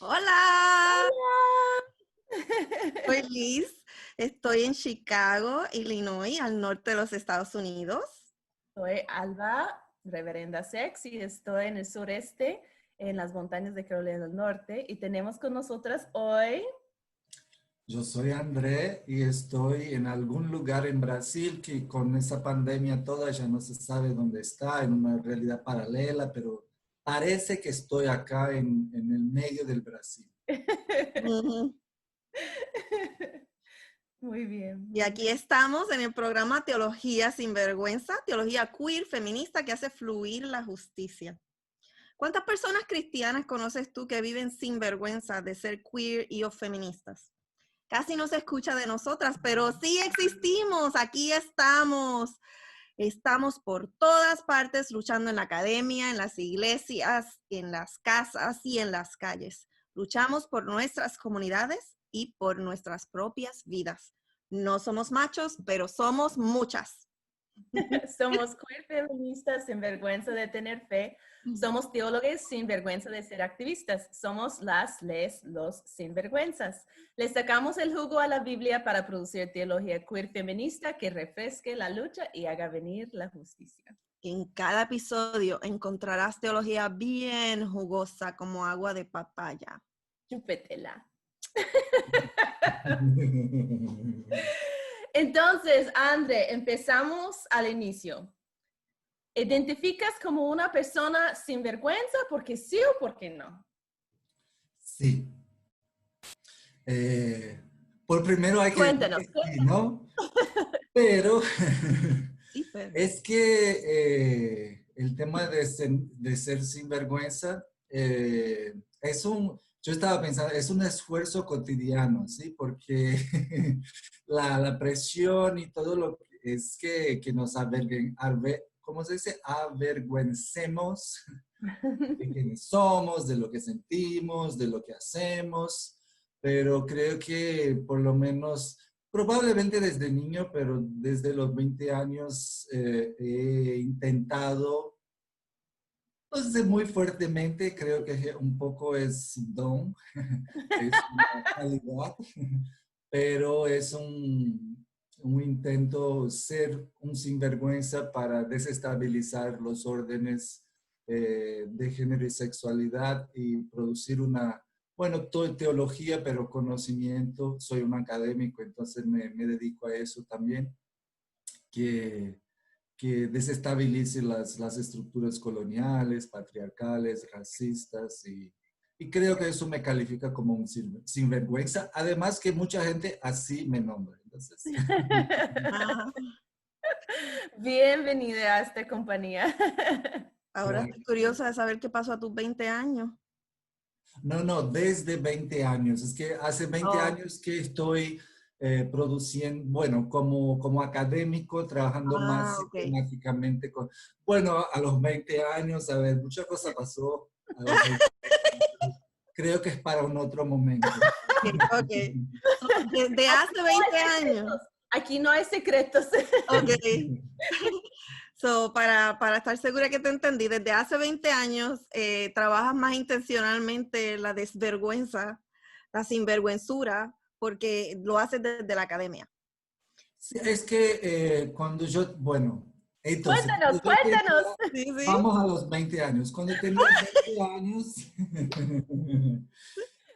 Hola, Hola. soy Liz. Estoy en Chicago, Illinois, al norte de los Estados Unidos. Soy Alba, reverenda Sex, y estoy en el sureste, en las montañas de Carolina del Norte. Y tenemos con nosotras hoy. Yo soy André y estoy en algún lugar en Brasil que con esa pandemia toda ya no se sabe dónde está, en una realidad paralela, pero parece que estoy acá en el medio del Brasil. Ujú. Muy bien. Y aquí estamos en el programa Teología sin Vergüenza, teología queer feminista que hace fluir la justicia. ¿Cuántas personas cristianas conoces tú que viven sin vergüenza de ser queer y o feministas? Casi no se escucha de nosotras, pero sí existimos, aquí estamos. Estamos por todas partes luchando en la academia, en las iglesias, en las casas y en las calles. Luchamos por nuestras comunidades y por nuestras propias vidas. No somos machos, pero somos muchas. Somos queer feministas sin vergüenza de tener fe. Somos teólogos sin vergüenza de ser activistas. Somos los sinvergüenzas. Le sacamos el jugo a la Biblia para producir teología queer feminista que refresque la lucha y haga venir la justicia. En cada episodio encontrarás teología bien jugosa como agua de papaya. Chúpetela. Entonces, André, empezamos al inicio. ¿Identificas como una persona sin vergüenza porque sí o porque no? Sí. Por primero hay que decir Cuéntanos. que sí, ¿no? Pero Sí, pero. es que el tema de ser sinvergüenza yo estaba pensando, es un esfuerzo cotidiano, ¿sí? Porque la presión y todo lo que es que nos ¿cómo se dice? Avergüencemos de quiénes somos, de lo que sentimos, de lo que hacemos, pero creo que por lo menos, probablemente desde niño, pero desde los 20 años he intentado, no sé, muy fuertemente, creo que un poco es un don, es una calidad, pero es un intento ser un sinvergüenza para desestabilizar los órdenes de género y sexualidad y producir bueno, todo teología, pero conocimiento. Soy un académico, entonces me dedico a eso también, que, que desestabilice las estructuras coloniales, patriarcales, racistas y creo que eso me califica como un sinvergüenza. Además que mucha gente así me nombra. Entonces. Ah, Bienvenida a esta compañía. ahora estoy curiosa de saber qué pasó a tus 20 años. No, desde 20 años. Es que hace 20 Oh, años que estoy produciendo, bueno, como académico, trabajando más ok. sistemáticamente bueno, a los 20 años, a ver, mucha cosa pasó a los 20 años. Creo que es para un otro momento. Ok. So, desde Aquí hace no hay 20 años. secretos. Aquí no hay secretos. Ok. So, para estar segura que te entendí, desde hace 20 años trabajas más intencionalmente la desvergüenza, la sinvergüenzura, porque lo haces desde la academia. Sí, es que bueno, entonces, Cuéntanos, cuéntanos. Sí, sí. vamos a los 20 años. Cuando tenía 20 años,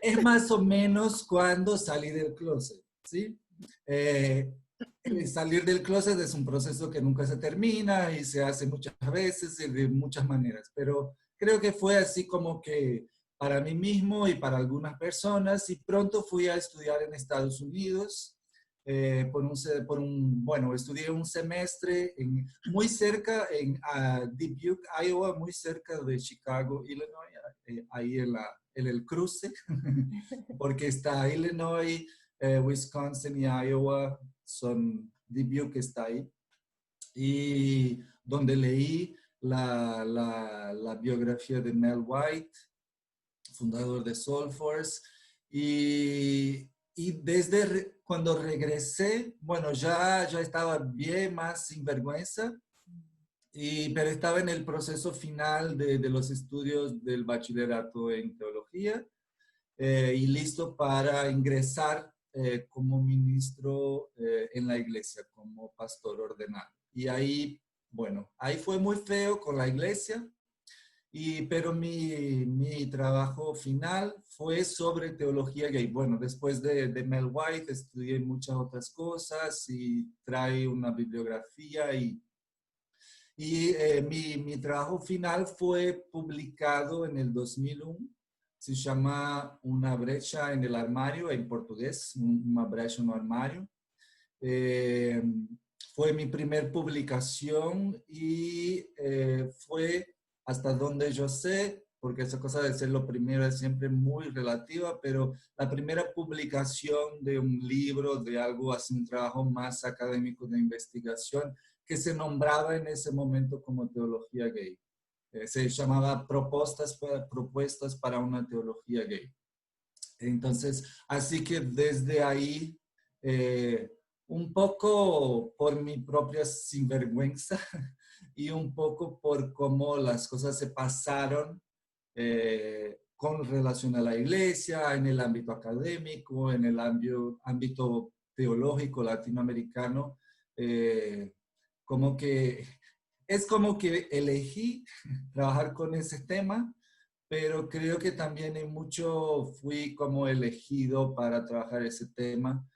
es más o menos cuando salí del closet, ¿sí? Salir del closet es un proceso que nunca se termina y se hace muchas veces y de muchas maneras, pero creo que fue así como que para mí mismo y para algunas personas y pronto fui a estudiar en Estados Unidos bueno, estudié un semestre muy cerca en Dubuque, Iowa, muy cerca de Chicago, Illinois, ahí en el cruce, porque está Illinois, Wisconsin y Iowa, Dubuque está ahí, y donde leí la biografía de Mel White, fundador de Soulforce, y desde cuando regresé, bueno, ya estaba bien más sinvergüenza, pero estaba en el proceso final de los estudios del bachillerato en teología y listo para ingresar como ministro en la iglesia, como pastor ordenado. Y ahí, bueno, ahí fue muy feo con la iglesia, pero mi trabajo final fue sobre teología gay. Bueno, después de Mel White estudié muchas otras cosas y trae una bibliografía mi trabajo final fue publicado en el 2001. Se llama Una brecha en el armario, en portugués, una brecha en el armario. Eh, Fue mi primer publicación y fue, hasta donde yo sé, porque esa cosa de ser lo primero es siempre muy relativa, pero la primera publicación de un libro, de algo así, un trabajo más académico de investigación, que se nombraba en ese momento como teología gay. Se llamaba Propuestas para una teología gay. Entonces, así que desde ahí, un poco por mi propia sinvergüenza y un poco por cómo las cosas se pasaron con relación a la iglesia, en el ámbito académico, en el ámbito teológico latinoamericano, como que es como que elegí trabajar con ese tema, pero creo que también en mucho fui como elegido para trabajar ese tema,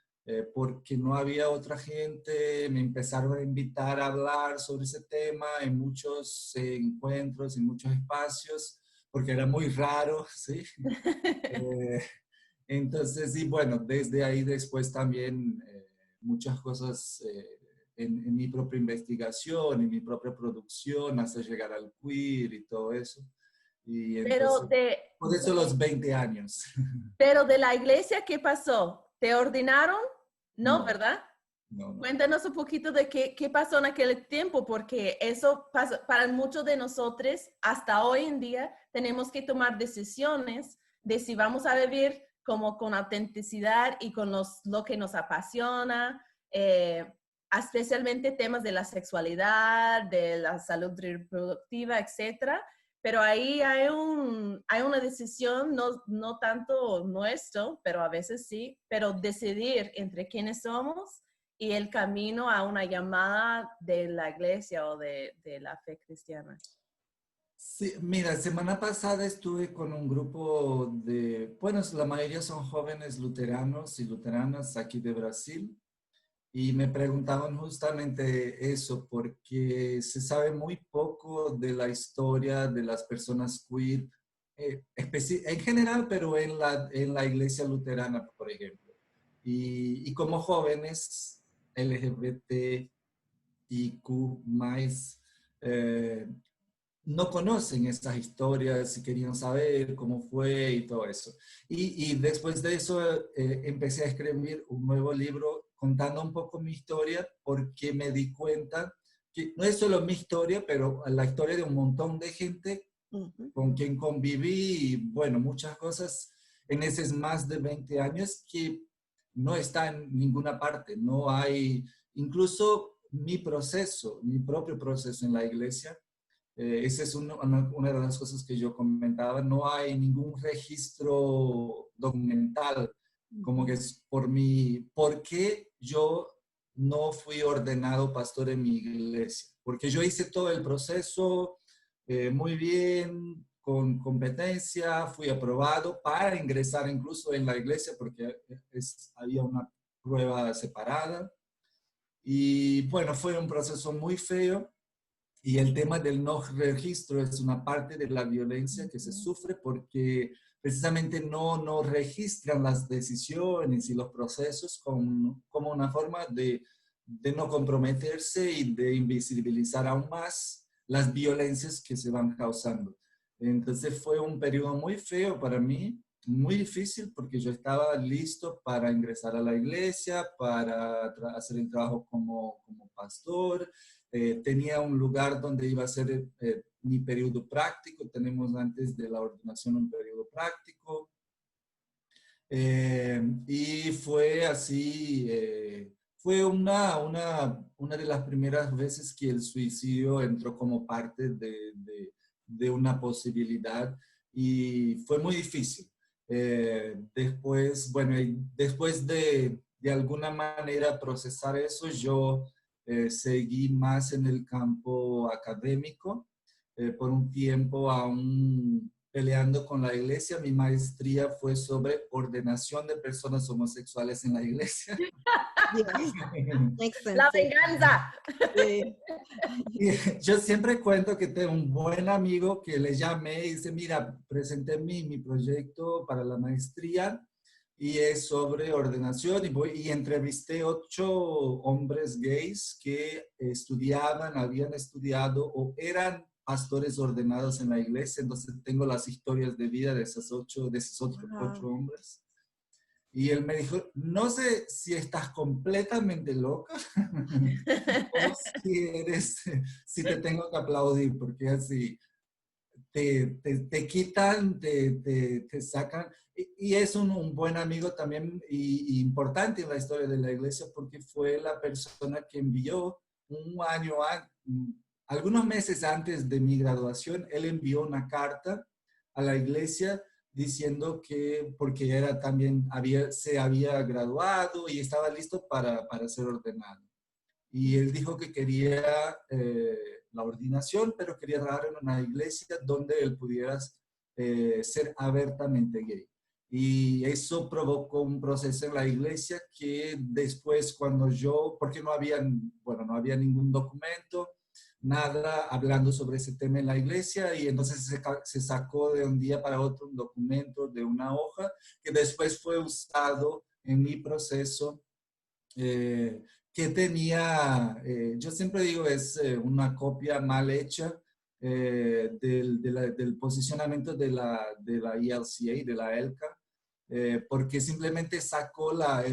porque no había otra gente, me empezaron a invitar a hablar sobre ese tema en muchos encuentros, en muchos espacios, porque era muy raro, ¿sí? Eh, entonces, y bueno, desde ahí después también muchas cosas en mi propia investigación, en mi propia producción, hasta llegar al queer y todo eso. Y Pero entonces, por eso los 20 años. pero de la iglesia, ¿qué pasó? ¿Te ordenaron? No, No, ¿verdad? no, no. Cuéntanos un poquito de qué pasó en aquel tiempo, porque eso pasa para muchos de nosotros, hasta hoy en día, tenemos que tomar decisiones de si vamos a vivir como con autenticidad y con lo que nos apasiona, especialmente temas de la sexualidad, de la salud reproductiva, etcétera. Pero ahí hay una decisión, no tanto nuestro, pero a veces sí, pero decidir entre quiénes somos y el camino a una llamada de la iglesia o de la fe cristiana. Sí, mira, semana pasada estuve con un grupo de, bueno, la mayoría son jóvenes luteranos y luteranas aquí de Brasil, y me preguntaban justamente eso, porque se sabe muy poco de la historia de las personas queer, en general, pero en la iglesia luterana, por ejemplo. Y como jóvenes LGBTIQ+, eh, no conocen estas historias y querían saber cómo fue y todo eso. Y después de eso empecé a escribir un nuevo libro contando un poco mi historia, porque me di cuenta que no es solo mi historia, pero la historia de un montón de gente con quien conviví y bueno, muchas cosas en esos más de 20 años que no está en ninguna parte. No hay, incluso mi proceso, mi propio proceso en la iglesia, esa es una de las cosas que yo comentaba. No hay ningún registro documental, como que es ¿por qué yo no fui ordenado pastor en mi iglesia? Porque yo hice todo el proceso muy bien, con competencia, fui aprobado para ingresar incluso en la iglesia, porque había una prueba separada. Y bueno, fue un proceso muy feo. Y el tema del no registro es una parte de la violencia que se sufre, porque precisamente no registran las decisiones y los procesos como una forma de no comprometerse y de invisibilizar aún más las violencias que se van causando. Entonces fue un periodo muy feo para mí, muy difícil, porque yo estaba listo para ingresar a la iglesia, para hacer el trabajo como pastor. Tenía un lugar donde iba a ser mi periodo práctico. Tenemos antes de la ordenación un periodo práctico. Y fue así, fue una de las primeras veces que el suicidio entró como parte de una posibilidad, y fue muy difícil. Después, bueno, y después de alguna manera procesar eso, yo seguí más en el campo académico. Por un tiempo aún peleando con la iglesia. Mi maestría fue sobre ordenación de personas homosexuales en la iglesia. Yes, makes La sense. venganza. Sí. Y yo siempre cuento que tengo un buen amigo que le llamé y dice, mira, presenté mi proyecto para la maestría y es sobre ordenación y entrevisté 8 hombres gays que estudiaban, habían estudiado o eran pastores ordenados en la iglesia. Entonces tengo las historias de vida de esos otros Wow. 8 hombres. Y él me dijo, no sé si estás completamente loca o si te tengo que aplaudir, porque así te quitan, te sacan. Y es un buen amigo también y importante en la historia de la iglesia porque fue la persona que envió algunos meses antes de mi graduación, él envió una carta a la iglesia diciendo que, porque era también, se había graduado y estaba listo para ser ordenado. Y él dijo que quería la ordenación, pero quería dar en una iglesia donde él pudiera ser abiertamente gay. Y eso provocó un proceso en la iglesia que después cuando porque bueno, no había ningún documento, nada hablando sobre ese tema en la iglesia, y entonces se sacó de un día para otro un documento de una hoja que después fue usado en mi proceso que tenía, yo siempre digo, es una copia mal hecha del posicionamiento de la ELCA, de la ELCA, porque simplemente sacó la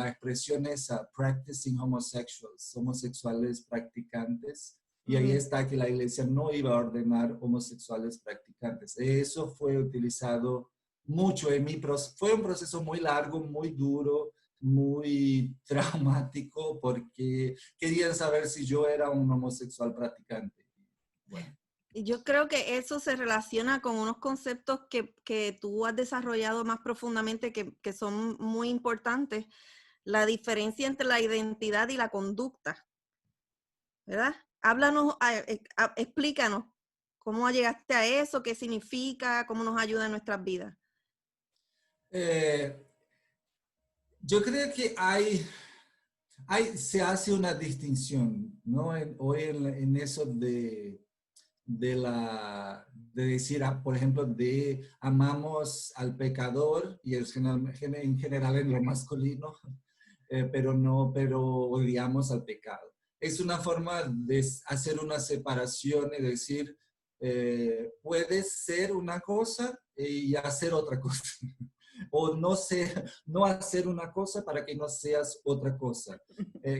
expresión esa, practicing homosexuals, homosexuales practicantes, y ahí está que la iglesia no iba a ordenar homosexuales practicantes. Eso fue utilizado mucho en fue un proceso muy largo, muy duro, muy traumático porque querían saber si yo era un homosexual practicante. Bueno. Y yo creo que eso se relaciona con unos conceptos que tú has desarrollado más profundamente que son muy importantes. La diferencia entre la identidad y la conducta, ¿verdad? Háblanos, explícanos cómo llegaste a eso, qué significa, cómo nos ayuda en nuestras vidas. Yo creo que se hace una distinción, ¿no? Hoy en eso de decir, por ejemplo, de amamos al pecador y en general en lo masculino, pero odiamos al pecado. Es una forma de hacer una separación y decir, puedes ser una cosa y hacer otra cosa. O no hacer una cosa para que no seas otra cosa.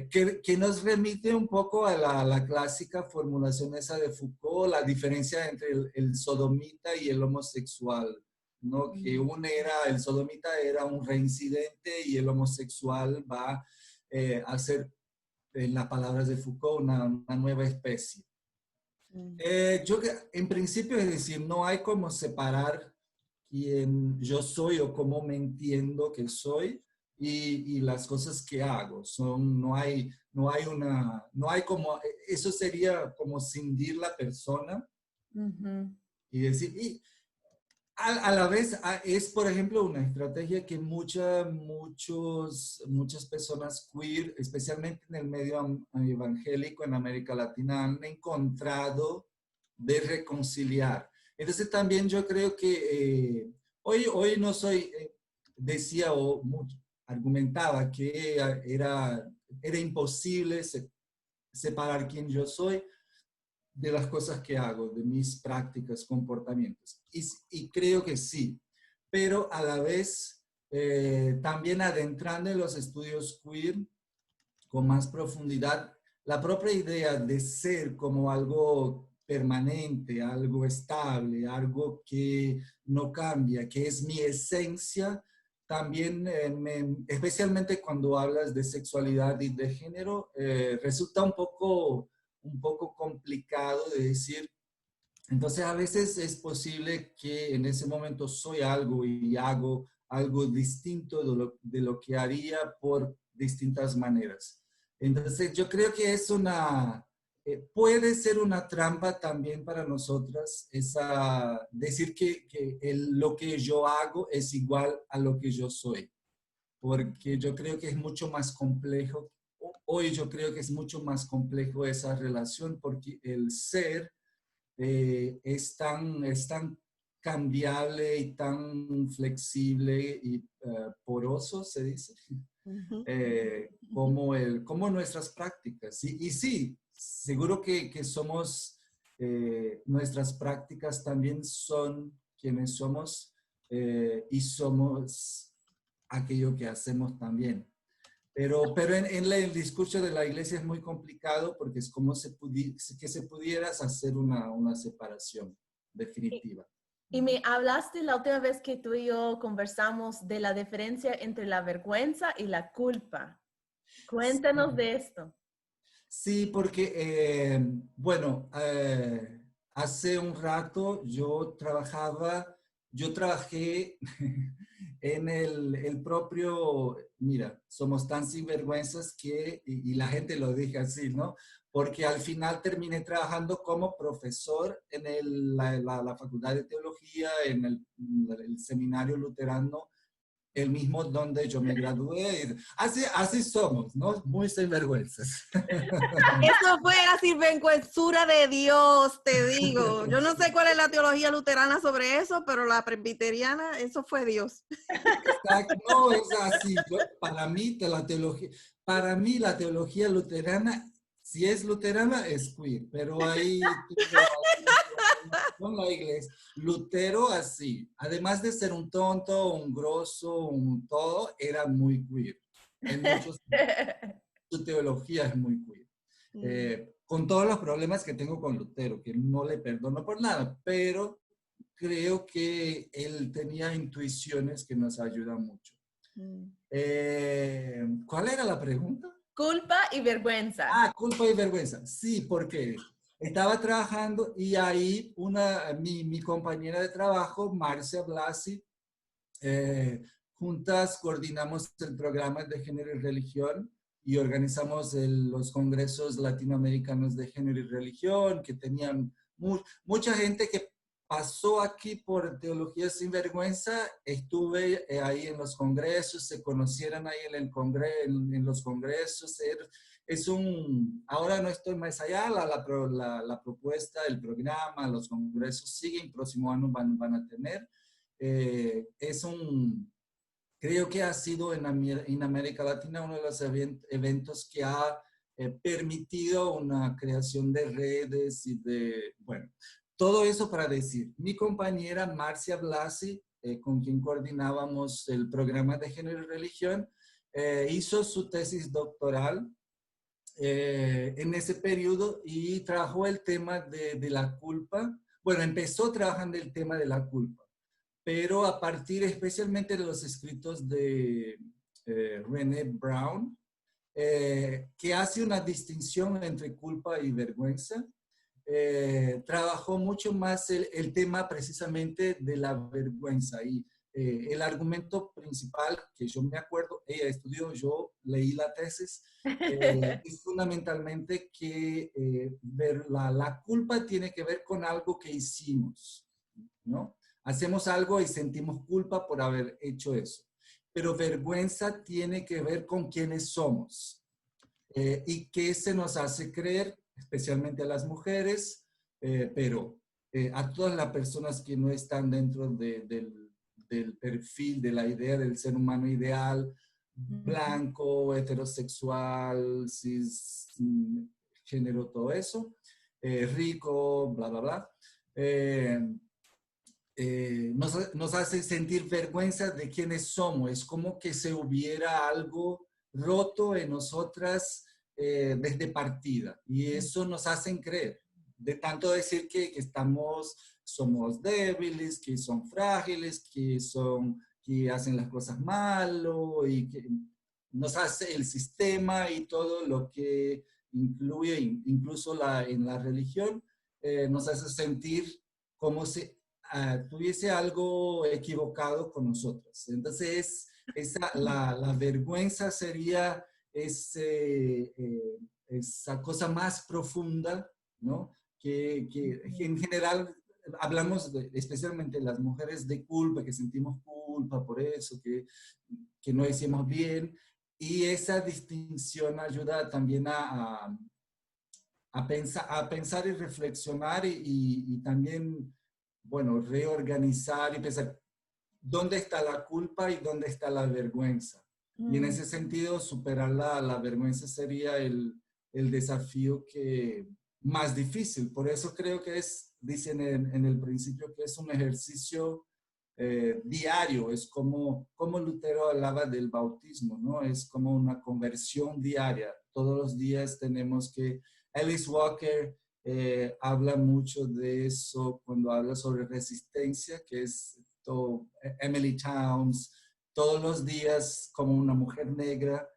Que nos remite un poco a la clásica formulación esa de Foucault, la diferencia entre el sodomita y el homosexual, ¿no? Que el sodomita era un reincidente y el homosexual va a ser, en las palabras de Foucault, una nueva especie. Yo en principio, es decir, no hay como separar quién yo soy o cómo me entiendo que soy y las cosas que hago. No hay como, eso sería como cindir la persona y decir, y a la vez es, por ejemplo, una estrategia que muchas personas queer, especialmente en el medio evangélico en América Latina, han encontrado de reconciliar. Entonces también yo creo que hoy no soy, decía o argumentaba que era imposible separar quién yo soy de las cosas que hago, de mis prácticas, comportamientos. Y creo que sí, pero a la vez también adentrando en los estudios queer con más profundidad, la propia idea de ser como algo permanente, algo estable, algo que no cambia, que es mi esencia, también, especialmente cuando hablas de sexualidad y de género, resulta un poco complicado de decir, Entonces, a veces es posible que en ese momento soy algo y hago algo distinto de lo que haría por distintas maneras. Entonces, yo creo que es puede ser una trampa también para nosotras, decir que lo que yo hago es igual a lo que yo soy, porque yo creo que es mucho más complejo. Hoy yo creo que es mucho más complejo esa relación, porque el ser es tan cambiable y tan flexible y poroso, se dice, Ujú. como nuestras prácticas. Y sí, seguro que somos, nuestras prácticas también son quienes somos y somos aquello que hacemos también. Pero en el discurso de la iglesia es muy complicado porque es como que se pudieras hacer una separación definitiva. Y me hablaste la última vez que tú y yo conversamos de la diferencia entre la vergüenza y la culpa. Cuéntanos de esto. Sí, porque, bueno, hace un rato yo trabajé en el propio, mira, somos tan sinvergüenzas y la gente lo dice así, ¿no? Porque al final terminé trabajando como profesor en la Facultad de Teología, en el Seminario Luterano, el mismo donde yo me gradué. Así somos, ¿no? Muy sinvergüenzas. Eso fue la sinvergüenzura de Dios, te digo. Yo no sé cuál es la teología luterana sobre eso, pero la presbiteriana, eso fue Dios. Exacto, no es así. Para mí la teología luterana, si es luterana, es queer, pero ahí tuvo con la iglesia. Lutero así, además de ser un tonto, un grosso, un todo, era muy queer. En muchos, su teología es muy queer. Mm. Con todos los problemas que tengo con Lutero, que no le perdono por nada, pero creo que él tenía intuiciones que nos ayudan mucho. Mm. ¿Cuál era la pregunta? Culpa y vergüenza. Ah, culpa y vergüenza. Sí, porque estaba trabajando y ahí mi compañera de trabajo, Marcia Blasi, juntas coordinamos el programa de género y religión y organizamos los congresos latinoamericanos de género y religión, que tenían mucha gente que pasó aquí por Teología Sin Vergüenza. Estuve ahí en los congresos, se conocieron ahí en los congresos. Ahora no estoy más allá, la propuesta, el programa, los congresos siguen, próximo año van a tener. Es creo que ha sido en América Latina uno de los eventos que ha permitido una creación de redes bueno, todo eso para decir, mi compañera Marcia Blasi, con quien coordinábamos el programa de género y religión, hizo su tesis doctoral en ese periodo y trabajó el tema de la culpa. Bueno, empezó trabajando el tema de la culpa, pero a partir especialmente de los escritos de Brené Brown, que hace una distinción entre culpa y vergüenza. Trabajó mucho más el tema precisamente de la vergüenza y el argumento principal que yo me acuerdo, ella estudió, yo leí la tesis, es fundamentalmente que la culpa tiene que ver con algo que hicimos, ¿no? Hacemos algo y sentimos culpa por haber hecho eso. Pero vergüenza tiene que ver con quiénes somos y qué se nos hace creer, especialmente a las mujeres, pero a todas las personas que no están dentro del perfil, de la idea del ser humano ideal, blanco, heterosexual, género, todo eso, rico, bla, bla, bla. Nos hace sentir vergüenza de quiénes somos. Es como que se hubiera algo roto en nosotras desde partida. Y eso nos hacen creer. De tanto decir que somos débiles, que son frágiles, que hacen las cosas mal, y que nos hace el sistema y todo lo que incluye, incluso en la religión, nos hace sentir como si tuviese algo equivocado con nosotros. Entonces, la vergüenza sería esa cosa más profunda, ¿no? Que en general hablamos especialmente las mujeres de culpa, que sentimos culpa por eso, que no hicimos bien, y esa distinción ayuda también a pensar y reflexionar y también, bueno, reorganizar y pensar dónde está la culpa y dónde está la vergüenza. Y en ese sentido, superar la vergüenza sería el desafío más difícil. Por eso creo que dicen en el principio que es un ejercicio diario. Es como Lutero hablaba del bautismo, ¿no? Es como una conversión diaria. Todos los días tenemos que... Alice Walker habla mucho de eso cuando habla sobre resistencia, que es Emily Towns, todos los días como una mujer negra,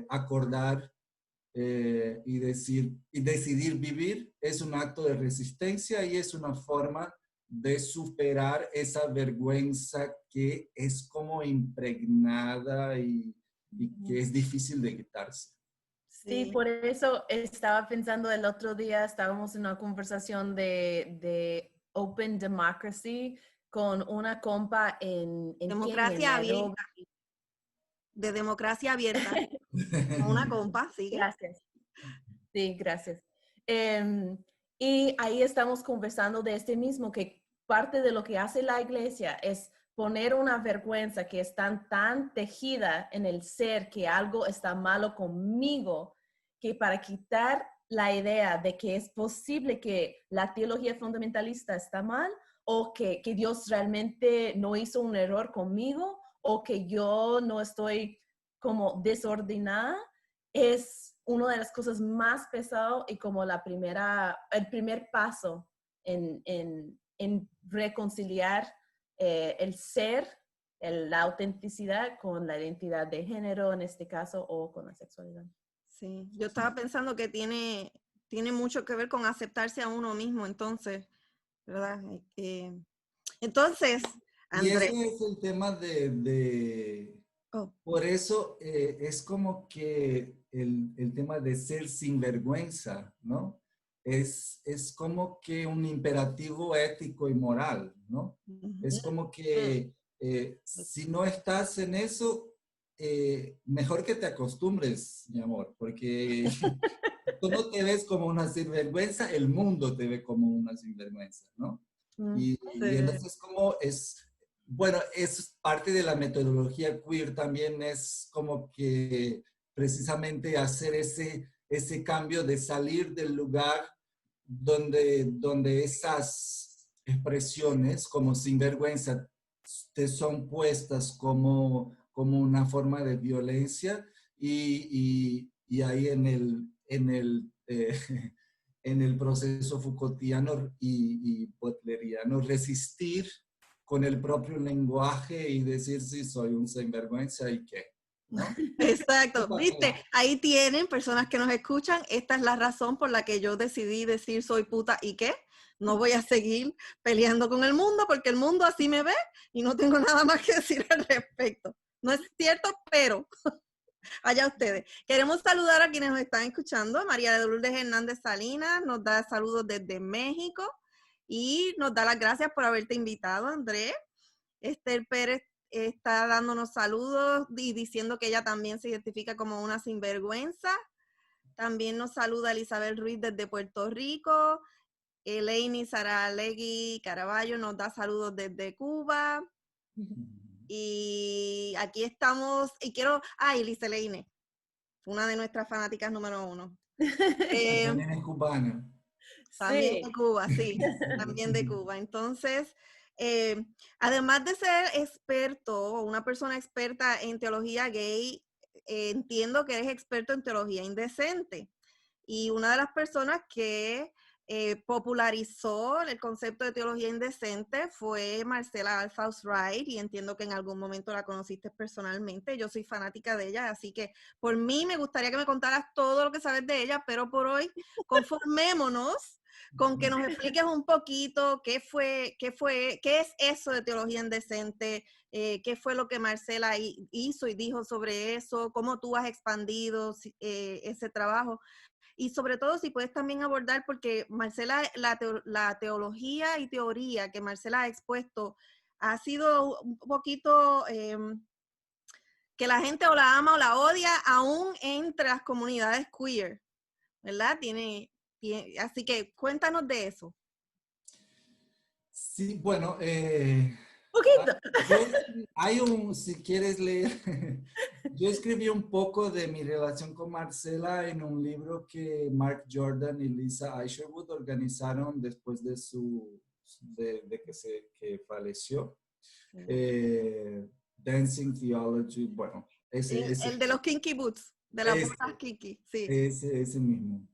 acordar y decidir vivir es un acto de resistencia y es una forma de superar esa vergüenza que es como impregnada y que es difícil de quitarse. Sí, por eso estaba pensando el otro día, estábamos en una conversación de Open Democracy con una compa en Kenia, en Democracia Nairobi. abierta. De democracia abierta. Una compa, sigue. Gracias. Sí, gracias. Y ahí estamos conversando de este mismo, que parte de lo que hace la iglesia es poner una vergüenza que está tan tejida en el ser que algo está malo conmigo, que para quitar la idea de que es posible que la teología fundamentalista está mal o que Dios realmente no hizo un error conmigo o que yo no estoy como desordenada, es una de las cosas más pesadas y como el primer paso en reconciliar el ser, la autenticidad con la identidad de género en este caso o con la sexualidad. Sí, yo estaba pensando que tiene mucho que ver con aceptarse a uno mismo, entonces, ¿verdad? Entonces, Y Andrés. ese es el tema Oh. Por eso es como que el tema de ser sinvergüenza, ¿no? Es como que un imperativo ético y moral, ¿no? Es como que si no estás en eso, mejor que te acostumbres, mi amor, porque tú no te ves como una sinvergüenza, el mundo te ve como una sinvergüenza, ¿no? Y entonces como bueno, es parte de la metodología queer también, es como que precisamente hacer ese cambio de salir del lugar donde esas expresiones como sinvergüenza te son puestas como una forma de violencia y ahí en el proceso Foucaultiano y butleriano resistir con el propio lenguaje y decir si soy un sinvergüenza y qué, ¿no? Exacto, viste, ahí tienen personas que nos escuchan, esta es la razón por la que yo decidí decir soy puta y qué, no voy a seguir peleando con el mundo porque el mundo así me ve y no tengo nada más que decir al respecto. No es cierto, pero allá ustedes. Queremos saludar a quienes nos están escuchando. María de Lourdes Hernández Salinas nos da saludos desde México y nos da las gracias por haberte invitado, Andrés. Esther Pérez está dándonos saludos y diciendo que ella también se identifica como una sinvergüenza. También nos saluda Elizabeth Ruiz desde Puerto Rico. Elaine Saralegui Caraballo nos da saludos desde Cuba. Y aquí estamos, y quiero, Elise Elaine, una de nuestras fanáticas número 1. También es cubana. También Sí. de Cuba, sí, también de Cuba. Entonces, además de ser experto o una persona experta en teología gay, entiendo que eres experto en teología indecente. Y una de las personas que popularizó el concepto de teología indecente fue Marcela Althaus Wright, y entiendo que en algún momento la conociste personalmente. Yo soy fanática de ella, así que por mí me gustaría que me contaras todo lo que sabes de ella, pero por hoy conformémonos con que nos expliques un poquito qué es eso de teología indecente, qué fue lo que Marcela hizo y dijo sobre eso, cómo tú has expandido ese trabajo. Y sobre todo, si puedes también abordar, porque Marcela, la teología y teoría que Marcela ha expuesto ha sido un poquito que la gente o la ama o la odia, aún entre las comunidades queer, ¿verdad? Así que cuéntanos de eso. Sí, bueno, Poquito. si quieres leer, yo escribí un poco de mi relación con Marcela en un libro que Mark Jordan y Lisa Isherwood organizaron después de que falleció. Dancing Theology, bueno, El de los kinky boots, de las botas kinky, sí. ese mismo.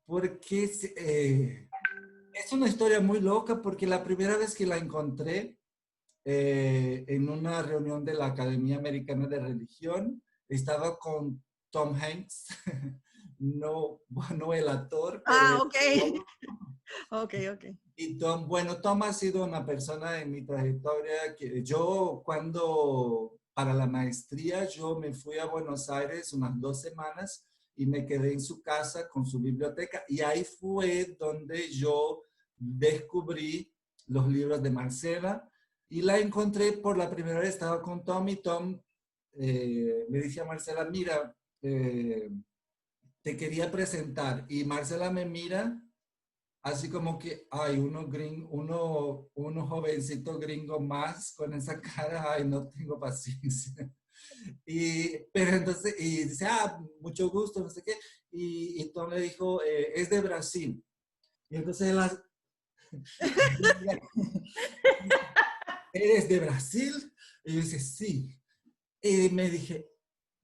Porque es una historia muy loca porque la primera vez que la encontré en una reunión de la Academia Americana de Religión, estaba con Tom Hanks, no el actor, pero Ok. Ok. y Tom ha sido una persona en mi trayectoria que yo para la maestría, yo me fui a Buenos Aires unas 2 semanas y me quedé en su casa con su biblioteca y ahí fue donde yo descubrí los libros de Marcela y la encontré por la primera vez, estaba con Tom y Tom le dije a Marcela, mira, te quería presentar y Marcela me mira así como que, ay, uno jovencito gringo más con esa cara, ay, no tengo paciencia. Pero entonces, y dice, mucho gusto, no sé qué. Y Tom le dijo, es de Brasil. Y entonces ¿eres de Brasil? Y yo dice, sí. Y me dije,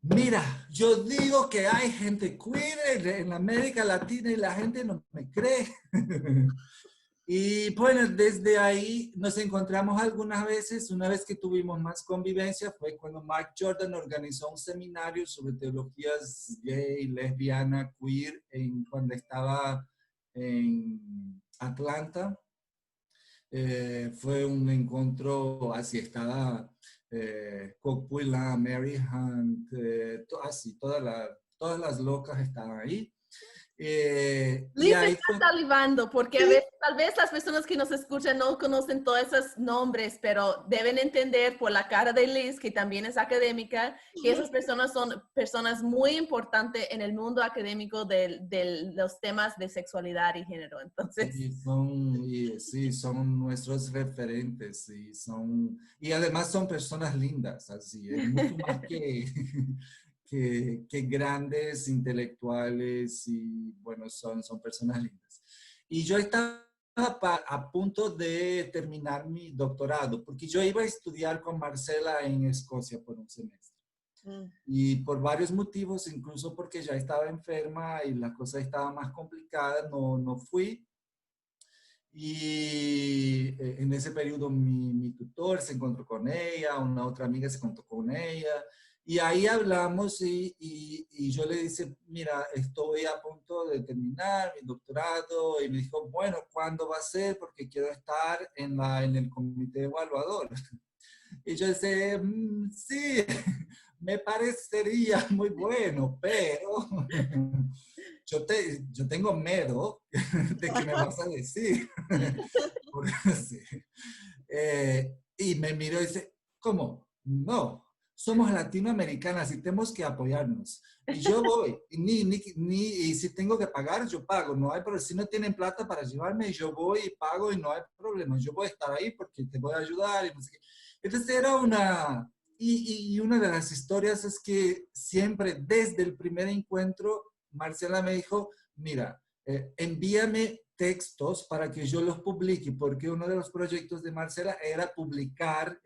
mira, yo digo que hay gente queer en América Latina y la gente no me cree. Y bueno, desde ahí nos encontramos algunas veces. Una vez que tuvimos más convivencia fue cuando Mark Jordan organizó un seminario sobre teologías gay, lesbiana, queer, cuando estaba en Atlanta. Fue un encuentro, así estaba Coquila, Mary Hunt, así, todas las locas estaban ahí. Y Liz ahí está fue, salivando porque a Sí. veces, tal vez las personas que nos escuchan no conocen todos esos nombres, pero deben entender por la cara de Liz, que también es académica, que esas personas son personas muy importantes en el mundo académico de los temas de sexualidad y género. Entonces, sí, son nuestros referentes y además son personas lindas, así, es mucho más que, que grandes intelectuales y bueno, son personas lindas. Y yo estaba a punto de terminar mi doctorado, porque yo iba a estudiar con Marcela en Escocia por un semestre. Y por varios motivos, incluso porque ya estaba enferma y la cosa estaba más complicada, no fui. Y en ese periodo mi tutor se encontró con ella, una otra amiga se encontró con ella, y ahí hablamos y yo le dije, mira, estoy a punto de terminar mi doctorado, y me dijo, bueno, ¿cuándo va a ser? Porque quiero estar en el comité evaluador. Y yo decía, sí, me parecería muy bueno, pero yo tengo miedo de que me vas a decir. Porque, sí. Y me miró y dice, ¿cómo? No, somos latinoamericanas y tenemos que apoyarnos. Y yo voy, y si tengo que pagar, yo pago. No hay, pero si no tienen plata para llevarme, yo voy y pago y no hay problema. Yo voy a estar ahí porque te voy a ayudar. Y no sé qué. Entonces era y una de las historias es que siempre desde el primer encuentro, Marcela me dijo, mira, envíame textos para que yo los publique, porque uno de los proyectos de Marcela era publicar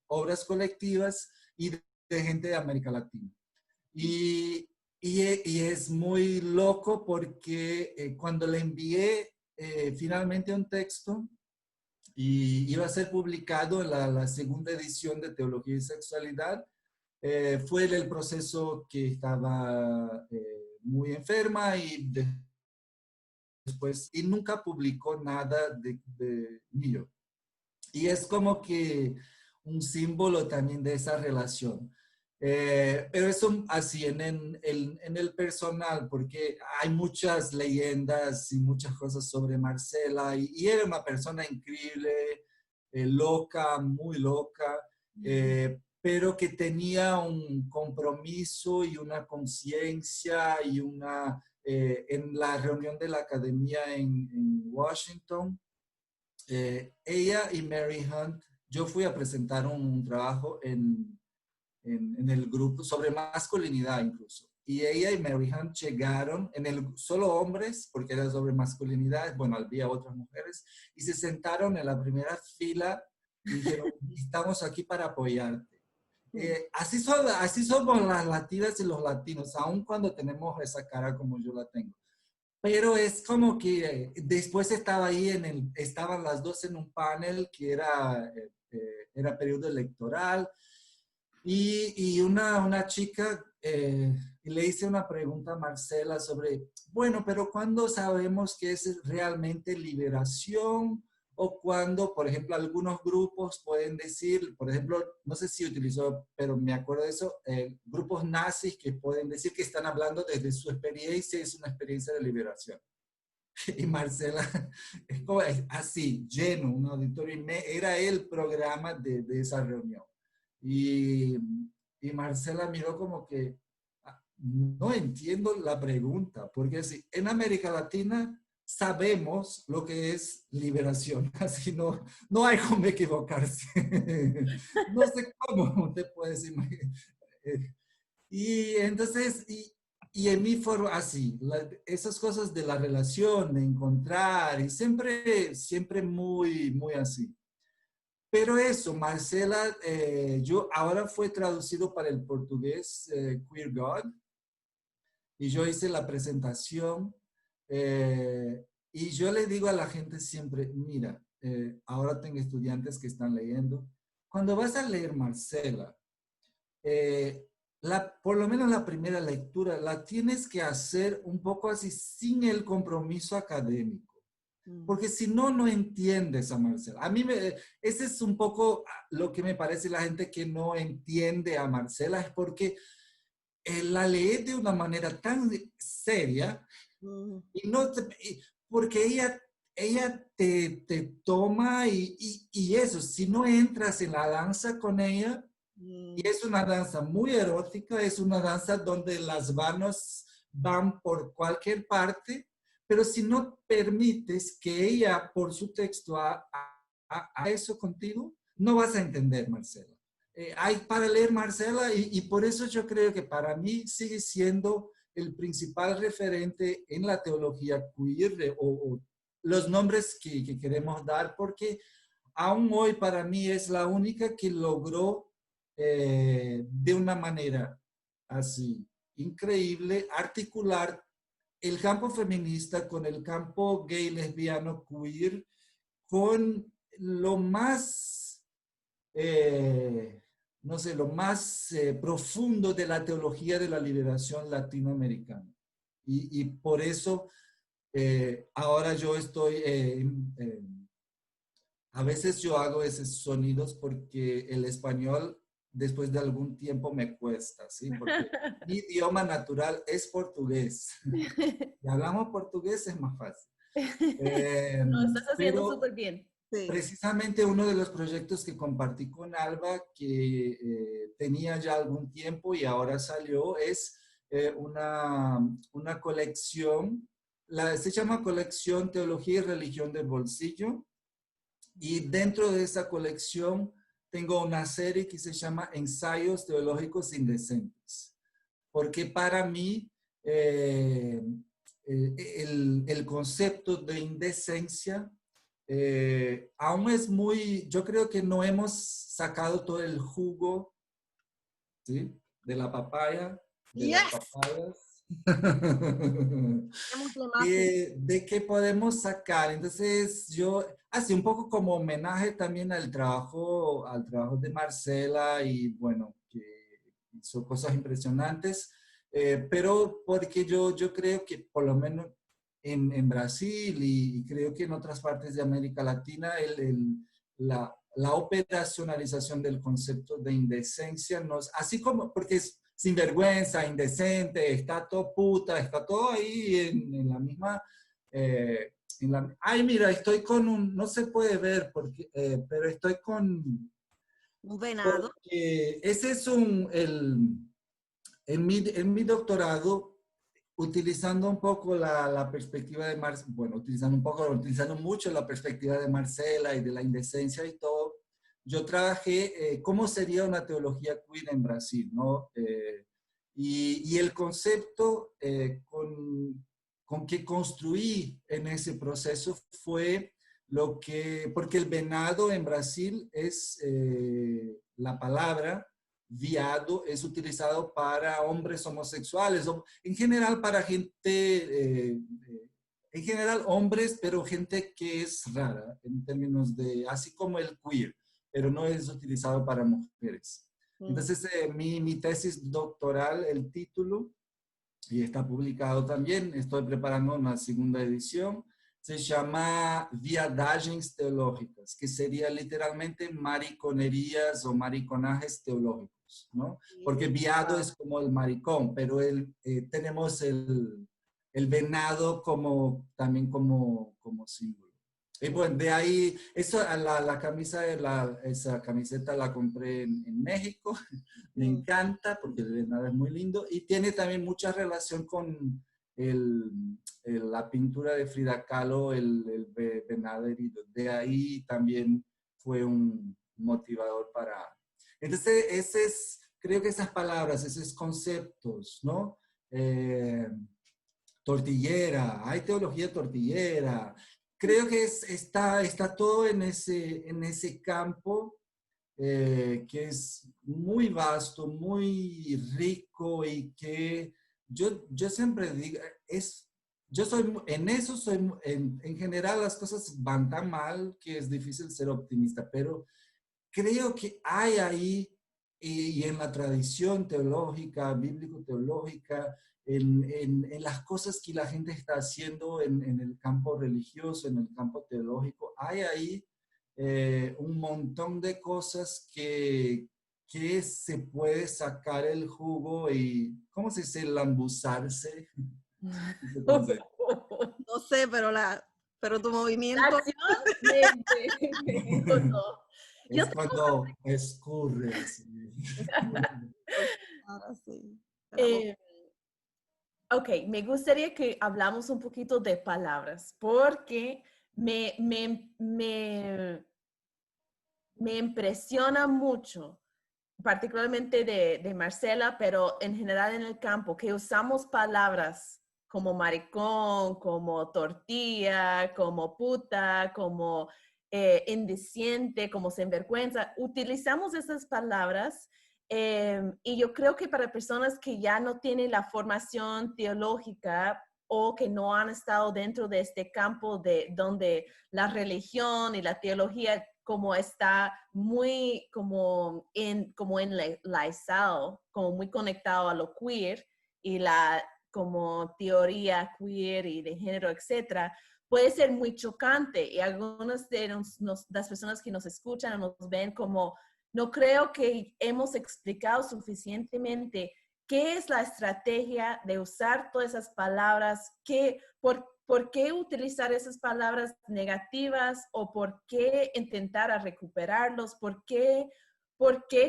obras colectivas y de gente de América Latina. Y es muy loco porque cuando le envié finalmente un texto, y iba a ser publicado en la segunda edición de Teología y Sexualidad. Fue el proceso que estaba muy enferma y después y nunca publicó nada de mío. Y es como que un símbolo también de esa relación. Pero eso así en el personal, porque hay muchas leyendas y muchas cosas sobre Marcela, y era una persona increíble, loca, muy loca, pero que tenía un compromiso y una conciencia y en la reunión de la academia en Washington, ella y Mary Hunt, yo fui a presentar un trabajo en el grupo sobre masculinidad incluso. Y ella y Mary Hunt llegaron en el solo hombres, porque era sobre masculinidad, bueno, había otras mujeres, y se sentaron en la primera fila y dijeron, estamos aquí para apoyarte. Así somos las latinas y los latinos, aun cuando tenemos esa cara como yo la tengo. Pero es como que después estaba estaban las dos en un panel que era periodo electoral y una chica le hice una pregunta a Marcela sobre, bueno, pero ¿cuándo sabemos que es realmente liberación? O cuando, por ejemplo, algunos grupos pueden decir, por ejemplo, no sé si utilizó, pero me acuerdo de eso, grupos nazis que pueden decir que están hablando desde su experiencia, es una experiencia de liberación. Y Marcela, es como así, lleno, un auditorio, era el programa de esa reunión. Y, y Marcela miró como que, no entiendo la pregunta, porque si en América Latina sabemos lo que es liberación, así no hay cómo equivocarse. No sé cómo te puedes imaginar. Y entonces, y en mí fue así, esas cosas de la relación, de encontrar, y siempre muy, muy así. Pero eso, Marcela, yo ahora fue traducido para el portugués Queer God, y yo hice la presentación, y yo le digo a la gente siempre, mira, ahora tengo estudiantes que están leyendo, cuando vas a leer Marcela, eh, por lo menos la primera lectura la tienes que hacer un poco así sin el compromiso académico, porque si no, no entiendes a Marcela. Ese es un poco lo que me parece la gente que no entiende a Marcela, es porque la lee de una manera tan seria y no porque ella te toma y eso, si no entras en la danza con ella, y es una danza muy erótica, es una danza donde las manos van por cualquier parte, pero si no permites que ella, por su texto, haga eso contigo, no vas a entender, Marcela. Hay para leer Marcela y por eso yo creo que para mí sigue siendo el principal referente en la teología queer o los nombres que queremos dar, porque aún hoy para mí es la única que logró de una manera así increíble articular el campo feminista con el campo gay, lesbiano, queer, con lo más, no sé, lo más profundo de la teología de la liberación latinoamericana. Y por eso ahora yo estoy a veces yo hago esos sonidos porque el español después de algún tiempo me cuesta, ¿sí? Porque mi idioma natural es portugués. Si hablamos portugués es más fácil. Lo estás haciendo Pero súper bien. Sí. precisamente uno de los proyectos que compartí con Alba, que tenía ya algún tiempo y ahora salió, es una colección, se llama Colección Teología y Religión del Bolsillo. Y dentro de esa colección tengo una serie que se llama Ensayos Teológicos Indecentes, porque para mí el concepto de indecencia aún es muy, yo creo que no hemos sacado todo el jugo, ¿sí? De la papaya, de las papayas. De qué podemos sacar. Entonces yo, así un poco como homenaje también al trabajo de Marcela y bueno, que hizo cosas impresionantes, pero porque yo creo que por lo menos en Brasil y creo que en otras partes de América Latina, la operacionalización del concepto de indecencia, así como, porque es sinvergüenza, indecente, está todo puta, está todo ahí en la misma... ay, mira, estoy con no se puede ver, pero estoy con... Un venado. Porque ese es en mi doctorado, utilizando un poco la perspectiva de Marcela, bueno, utilizando mucho la perspectiva de Marcela y de la indecencia y todo, yo trabajé cómo sería una teología queer en Brasil, ¿no? Y el concepto con que construí en ese proceso fue porque el venado en Brasil es la palabra viado es utilizado para hombres homosexuales, o en general para en general hombres, pero gente que es rara en términos de, así como el queer, pero no es utilizado para mujeres. Entonces, mi tesis doctoral, el título, y está publicado también, estoy preparando una segunda edición, se llama Viadagens Teológicas, que sería literalmente mariconerías o mariconajes teológicos, ¿no? Porque viado es como el maricón, pero tenemos el venado también como símbolo. Y bueno, de ahí, esa camiseta la compré en México, me encanta porque el venado es muy lindo y tiene también mucha relación con la pintura de Frida Kahlo, el venado herido. De ahí también fue un motivador para... Entonces, creo que esas palabras, esos conceptos, ¿no? Tortillera, hay teología tortillera. Creo que está todo en ese campo que es muy vasto, muy rico y que yo siempre digo, en general las cosas van tan mal que es difícil ser optimista, pero creo que hay ahí y en la tradición teológica, bíblico-teológica, en las cosas que la gente está haciendo en el campo religioso, en el campo teológico, hay ahí un montón de cosas que se puede sacar el jugo y, ¿cómo se dice? Lambuzarse. No sé. No sé, pero tu movimiento. Es cuando escurre así. Ahora sí. Ok, me gustaría que hablamos un poquito de palabras, porque me impresiona mucho, particularmente de Marcela, pero en general en el campo, que usamos palabras como maricón, como tortilla, como puta, como indecente, como sinvergüenza. Utilizamos esas palabras y yo creo que para personas que ya no tienen la formación teológica o que no han estado dentro de este campo de donde la religión y la teología como está muy como enlaizado, como muy conectado a lo queer y la como teoría queer y de género, etcétera, puede ser muy chocante y algunas de las personas que nos escuchan o nos ven como no creo que hemos explicado suficientemente qué es la estrategia de usar todas esas palabras, ¿por qué utilizar esas palabras negativas o por qué intentar a recuperarlos? ¿Por qué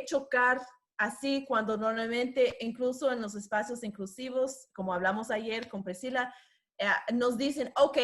chocar así cuando normalmente, incluso en los espacios inclusivos, como hablamos ayer con Priscila, nos dicen, ok,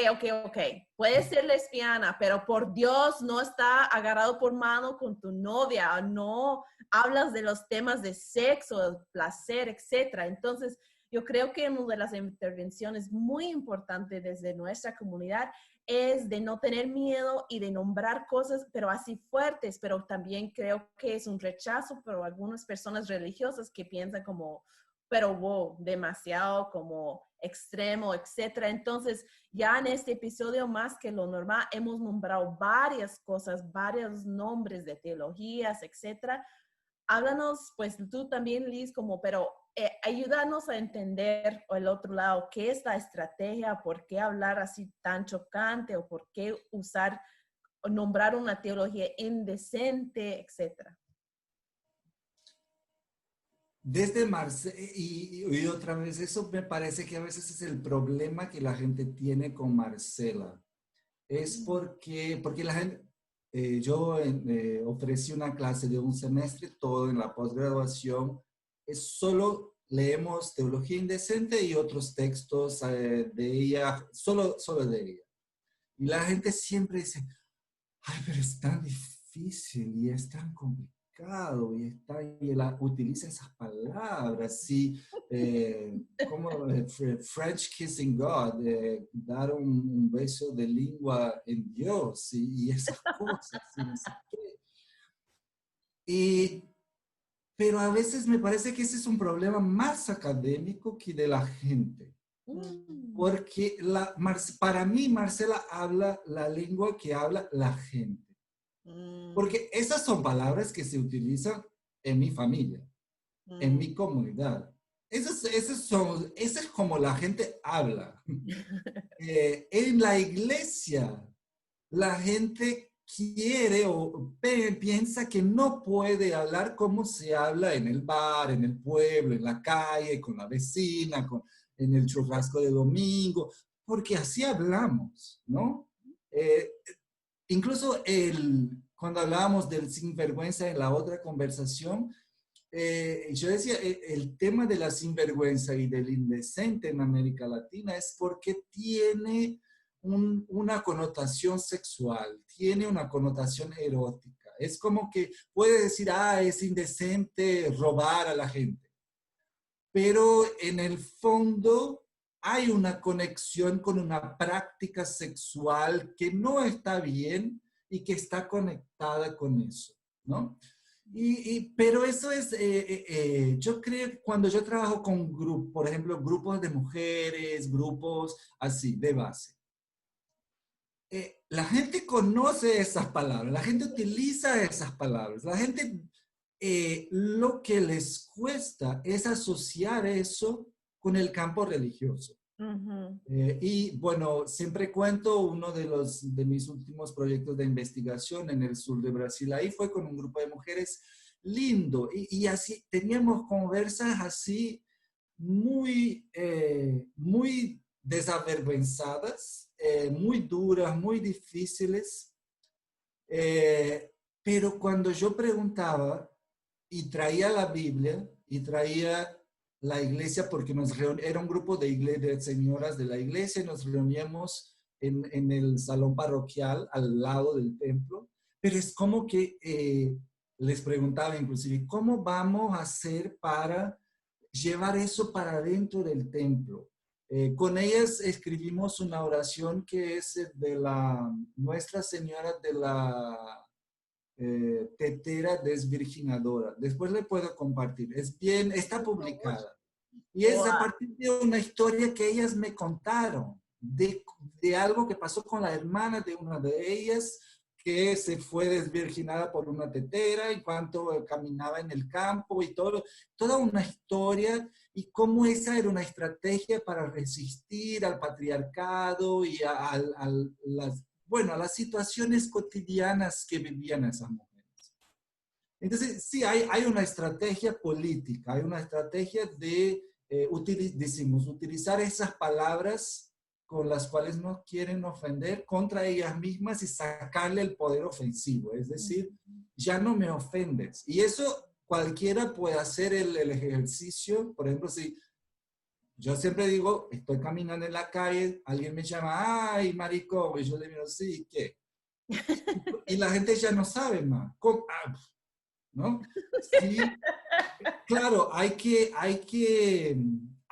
puedes ser lesbiana, pero por Dios no está agarrado por mano con tu novia, no hablas de los temas de sexo, placer, etcétera. Entonces, yo creo que una de las intervenciones muy importantes desde nuestra comunidad es de no tener miedo y de nombrar cosas, pero así fuertes, pero también creo que es un rechazo por algunas personas religiosas que piensan como, pero wow, demasiado como extremo, etcétera. Entonces, ya en este episodio, más que lo normal, hemos nombrado varias cosas, varios nombres de teologías, etcétera, háblanos, pues tú también, Liz, como, pero ayúdanos a entender el otro lado, qué es la estrategia, por qué hablar así tan chocante o por qué usar o nombrar una teología indecente, etcétera. Desde Marcela, y otra vez, eso me parece que a veces es el problema que la gente tiene con Marcela. Es porque la gente, yo ofrecí una clase de un semestre, todo en la posgraduación, es solo leemos Teología Indecente y otros textos de ella, solo de ella. Y la gente siempre dice, ay, pero es tan difícil y es tan complicado y él utiliza esas palabras, sí, como French kissing God, dar un beso de lengua en Dios y esas cosas, y no sé qué. Pero a veces me parece que ese es un problema más académico que de la gente. Porque para mí Marcela habla la lengua que habla la gente. Porque esas son palabras que se utilizan en mi familia, en mi comunidad. Esa es como la gente habla. En la iglesia, la gente quiere o piensa que no puede hablar como se habla en el bar, en el pueblo, en la calle, con la vecina, en el churrasco de domingo, porque así hablamos, ¿no? Incluso cuando hablábamos del sinvergüenza en la otra conversación, yo decía, el tema de la sinvergüenza y del indecente en América Latina es porque tiene una connotación sexual, tiene una connotación erótica. Es como que puede decir, es indecente robar a la gente. Pero en el fondo hay una conexión con una práctica sexual que no está bien y que está conectada con eso, ¿no? Pero eso es, yo creo que cuando yo trabajo con grupos, por ejemplo, grupos de mujeres, grupos así, de base, la gente conoce esas palabras, la gente utiliza esas palabras, la gente lo que les cuesta es asociar eso con el campo religioso. Y bueno, siempre cuento uno de mis últimos proyectos de investigación en el sur de Brasil. Ahí fue con un grupo de mujeres lindo y así teníamos conversas así muy desavergonzadas, muy duras, muy difíciles. Pero cuando yo preguntaba y traía la Biblia y traía la iglesia, porque era un grupo de señoras de la iglesia, y nos reuníamos en el salón parroquial al lado del templo, pero es como que les preguntaba inclusive, ¿cómo vamos a hacer para llevar eso para dentro del templo? Con ellas escribimos una oración que es de la Nuestra Señora de la tetera desvirginadora. Después le puedo compartir. Está publicada. Y es a partir de una historia que ellas me contaron, de algo que pasó con la hermana de una de ellas, que se fue desvirginada por una tetera en cuanto caminaba en el campo y toda una historia y cómo esa era una estrategia para resistir al patriarcado y a las situaciones cotidianas que vivían esas mujeres. Entonces, sí, hay una estrategia política, hay una estrategia de, utilizar esas palabras con las cuales no quieren ofender contra ellas mismas y sacarle el poder ofensivo. Es decir, ya no me ofendes. Y eso cualquiera puede hacer el ejercicio. Por ejemplo, si yo siempre digo, estoy caminando en la calle, alguien me llama, ay, maricón, y yo le digo, sí, ¿qué? Y la gente ya no sabe más. ¿No? Sí, claro,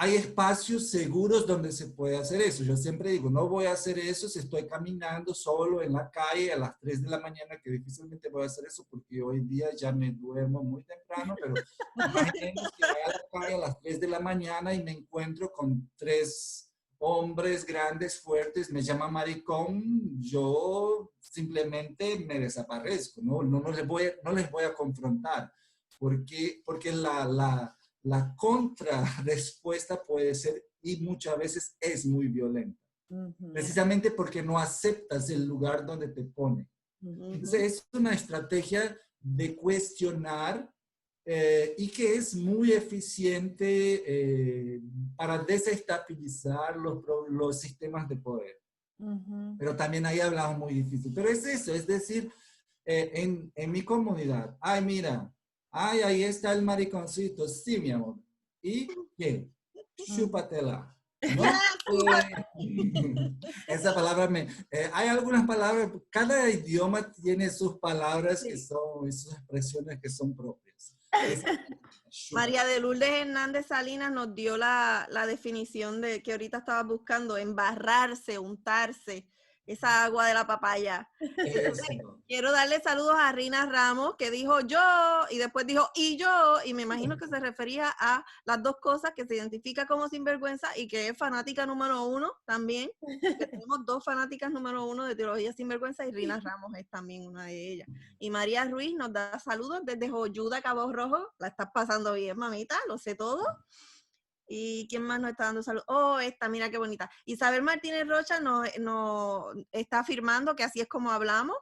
hay espacios seguros donde se puede hacer eso. Yo siempre digo, no voy a hacer eso si estoy caminando solo en la calle a las 3 de la mañana, que difícilmente voy a hacer eso porque hoy día ya me duermo muy temprano, pero imaginemos que voy a la calle a las 3 de la mañana y me encuentro con 3 hombres grandes, fuertes, me llama maricón, yo simplemente me desaparezco, no les voy a confrontar. Porque la contrarrespuesta puede ser y muchas veces es muy violenta. Precisamente porque no aceptas el lugar donde te pone. Entonces, es una estrategia de cuestionar y que es muy eficiente para desestabilizar los sistemas de poder. Pero también ahí hablamos muy difícil. Pero es eso, es decir, en mi comunidad, ay, mira, ay, ahí está el mariconcito, sí, mi amor. ¿Y qué? Chúpatela. ¿No? Esa palabra hay algunas palabras, cada idioma tiene sus palabras que son, sus expresiones que son propias. María de Lourdes Hernández Salinas nos dio la definición de que ahorita estaba buscando, embarrarse, untarse, esa agua de la papaya. Quiero darle saludos a Rina Ramos, que dijo yo, y después dijo y yo, y me imagino que se refería a las dos cosas, que se identifica como sinvergüenza y que es fanática número 1 también, que tenemos 2 fanáticas número 1 de Teología Sinvergüenza, y Rina Ramos es también una de ellas. Y María Ruiz nos da saludos desde Joyuda, Cabo Rojo. La estás pasando bien, mamita, lo sé todo. ¿Y quién más nos está dando salud? Oh, esta, mira qué bonita. Isabel Martínez Rocha nos está afirmando que así es como hablamos.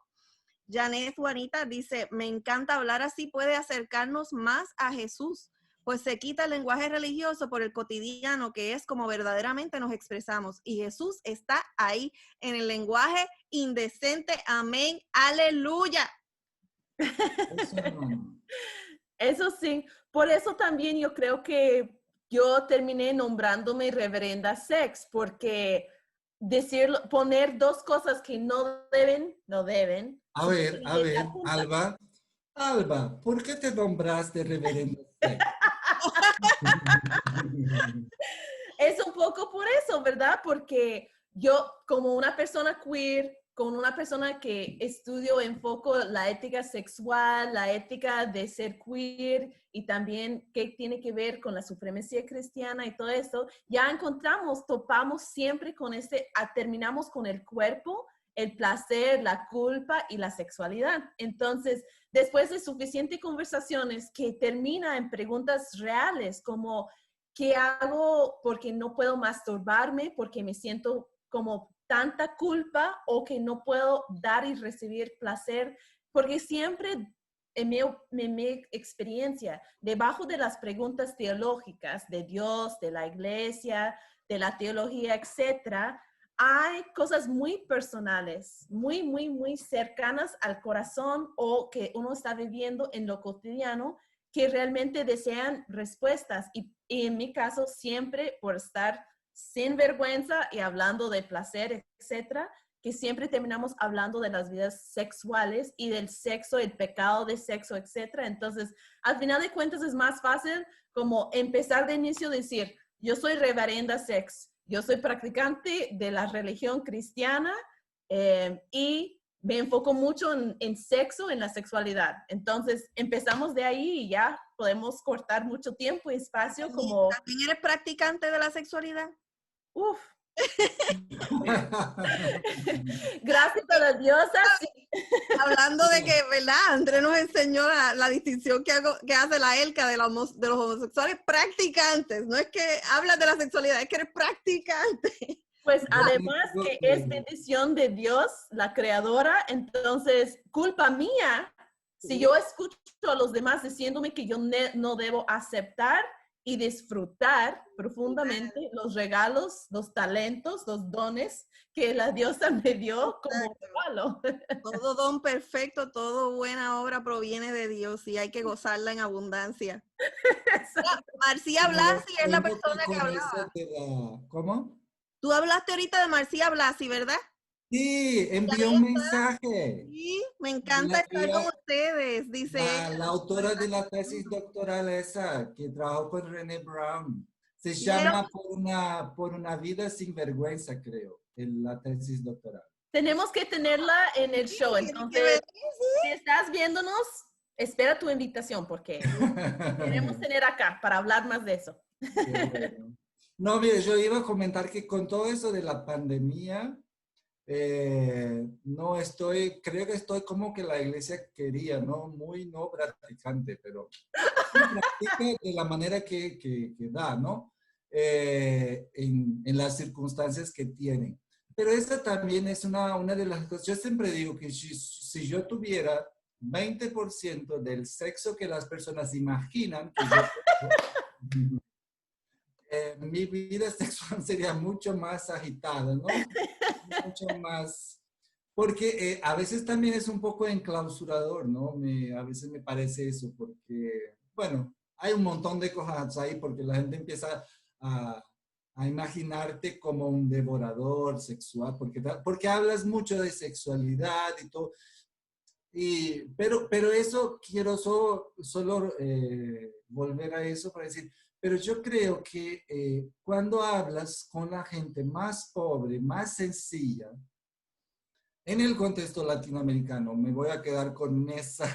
Janet Juanita dice, me encanta hablar así, puede acercarnos más a Jesús, pues se quita el lenguaje religioso por el cotidiano, que es como verdaderamente nos expresamos. Y Jesús está ahí en el lenguaje indecente. Amén. Aleluya. Eso sí, por eso también yo creo que yo terminé nombrándome Reverenda Sex, porque poner dos cosas que no deben. A ver, Alba, ¿por qué te nombraste Reverenda Sex? Es un poco por eso, ¿verdad? Porque yo, como una persona queer, con una persona que estudio, enfoco la ética sexual, la ética de ser queer y también qué tiene que ver con la supremacía cristiana y todo eso, ya topamos siempre con terminamos con el cuerpo, el placer, la culpa y la sexualidad. Entonces, después de suficientes conversaciones que termina en preguntas reales como, ¿qué hago porque no puedo masturbarme, porque me siento como tanta culpa o que no puedo dar y recibir placer? Porque siempre en mi experiencia, debajo de las preguntas teológicas de Dios, de la iglesia, de la teología, etcétera, hay cosas muy personales, muy, muy, muy cercanas al corazón o que uno está viviendo en lo cotidiano que realmente desean respuestas. Y en mi caso, siempre por estar sin vergüenza y hablando de placer, etcétera, que siempre terminamos hablando de las vidas sexuales y del sexo, el pecado de sexo, etcétera. Entonces, al final de cuentas es más fácil como empezar de inicio decir, yo soy Reverenda Sex, yo soy practicante de la religión cristiana y me enfoco mucho en sexo, en la sexualidad. Entonces, empezamos de ahí y ya podemos cortar mucho tiempo y espacio como... ¿También eres practicante de la sexualidad? Uf. Gracias a la diosa. Sí. Hablando de que, ¿verdad? Andrés nos enseñó la distinción que hace la ELCA de los homosexuales practicantes. No es que hablas de la sexualidad, es que eres practicante. Pues además que es bendición de Dios, la creadora, entonces culpa mía si yo escucho a los demás diciéndome que yo no debo aceptar y disfrutar profundamente los regalos, los talentos, los dones que la diosa me dio como regalo. Todo don perfecto, todo buena obra proviene de Dios y hay que gozarla en abundancia. Marcia Blasi es la persona que hablaba. ¿Cómo? Tú hablaste ahorita de Marcia Blasi, ¿verdad? Sí, envió un mensaje. Sí, me encanta estar con ustedes, dice la autora de la tesis doctoral esa, que trabajó con René Brown. Se llama por una vida sin vergüenza, creo, en la tesis doctoral. Tenemos que tenerla en el show, entonces, si estás viéndonos, espera tu invitación, porque queremos tener acá para hablar más de eso. No, mire, yo iba a comentar que con todo eso de la pandemia, No estoy, creo que estoy como que la iglesia quería, ¿no? Muy no practicante, pero sí practica de la manera que da, ¿no? En las circunstancias que tienen. Pero esa también es una de las cosas. Yo siempre digo que si yo tuviera 20% del sexo que las personas imaginan que yo tengo, mi vida sexual sería mucho más agitada, ¿no? Mucho más, porque a veces también es un poco enclausurador, ¿no? A veces me parece eso, porque, bueno, hay un montón de cosas ahí, porque la gente empieza a, a imaginarte como un devorador sexual, porque hablas mucho de sexualidad y todo, pero eso quiero solo volver a eso para decir, pero yo creo que cuando hablas con la gente más pobre, más sencilla, en el contexto latinoamericano, me voy a quedar con esa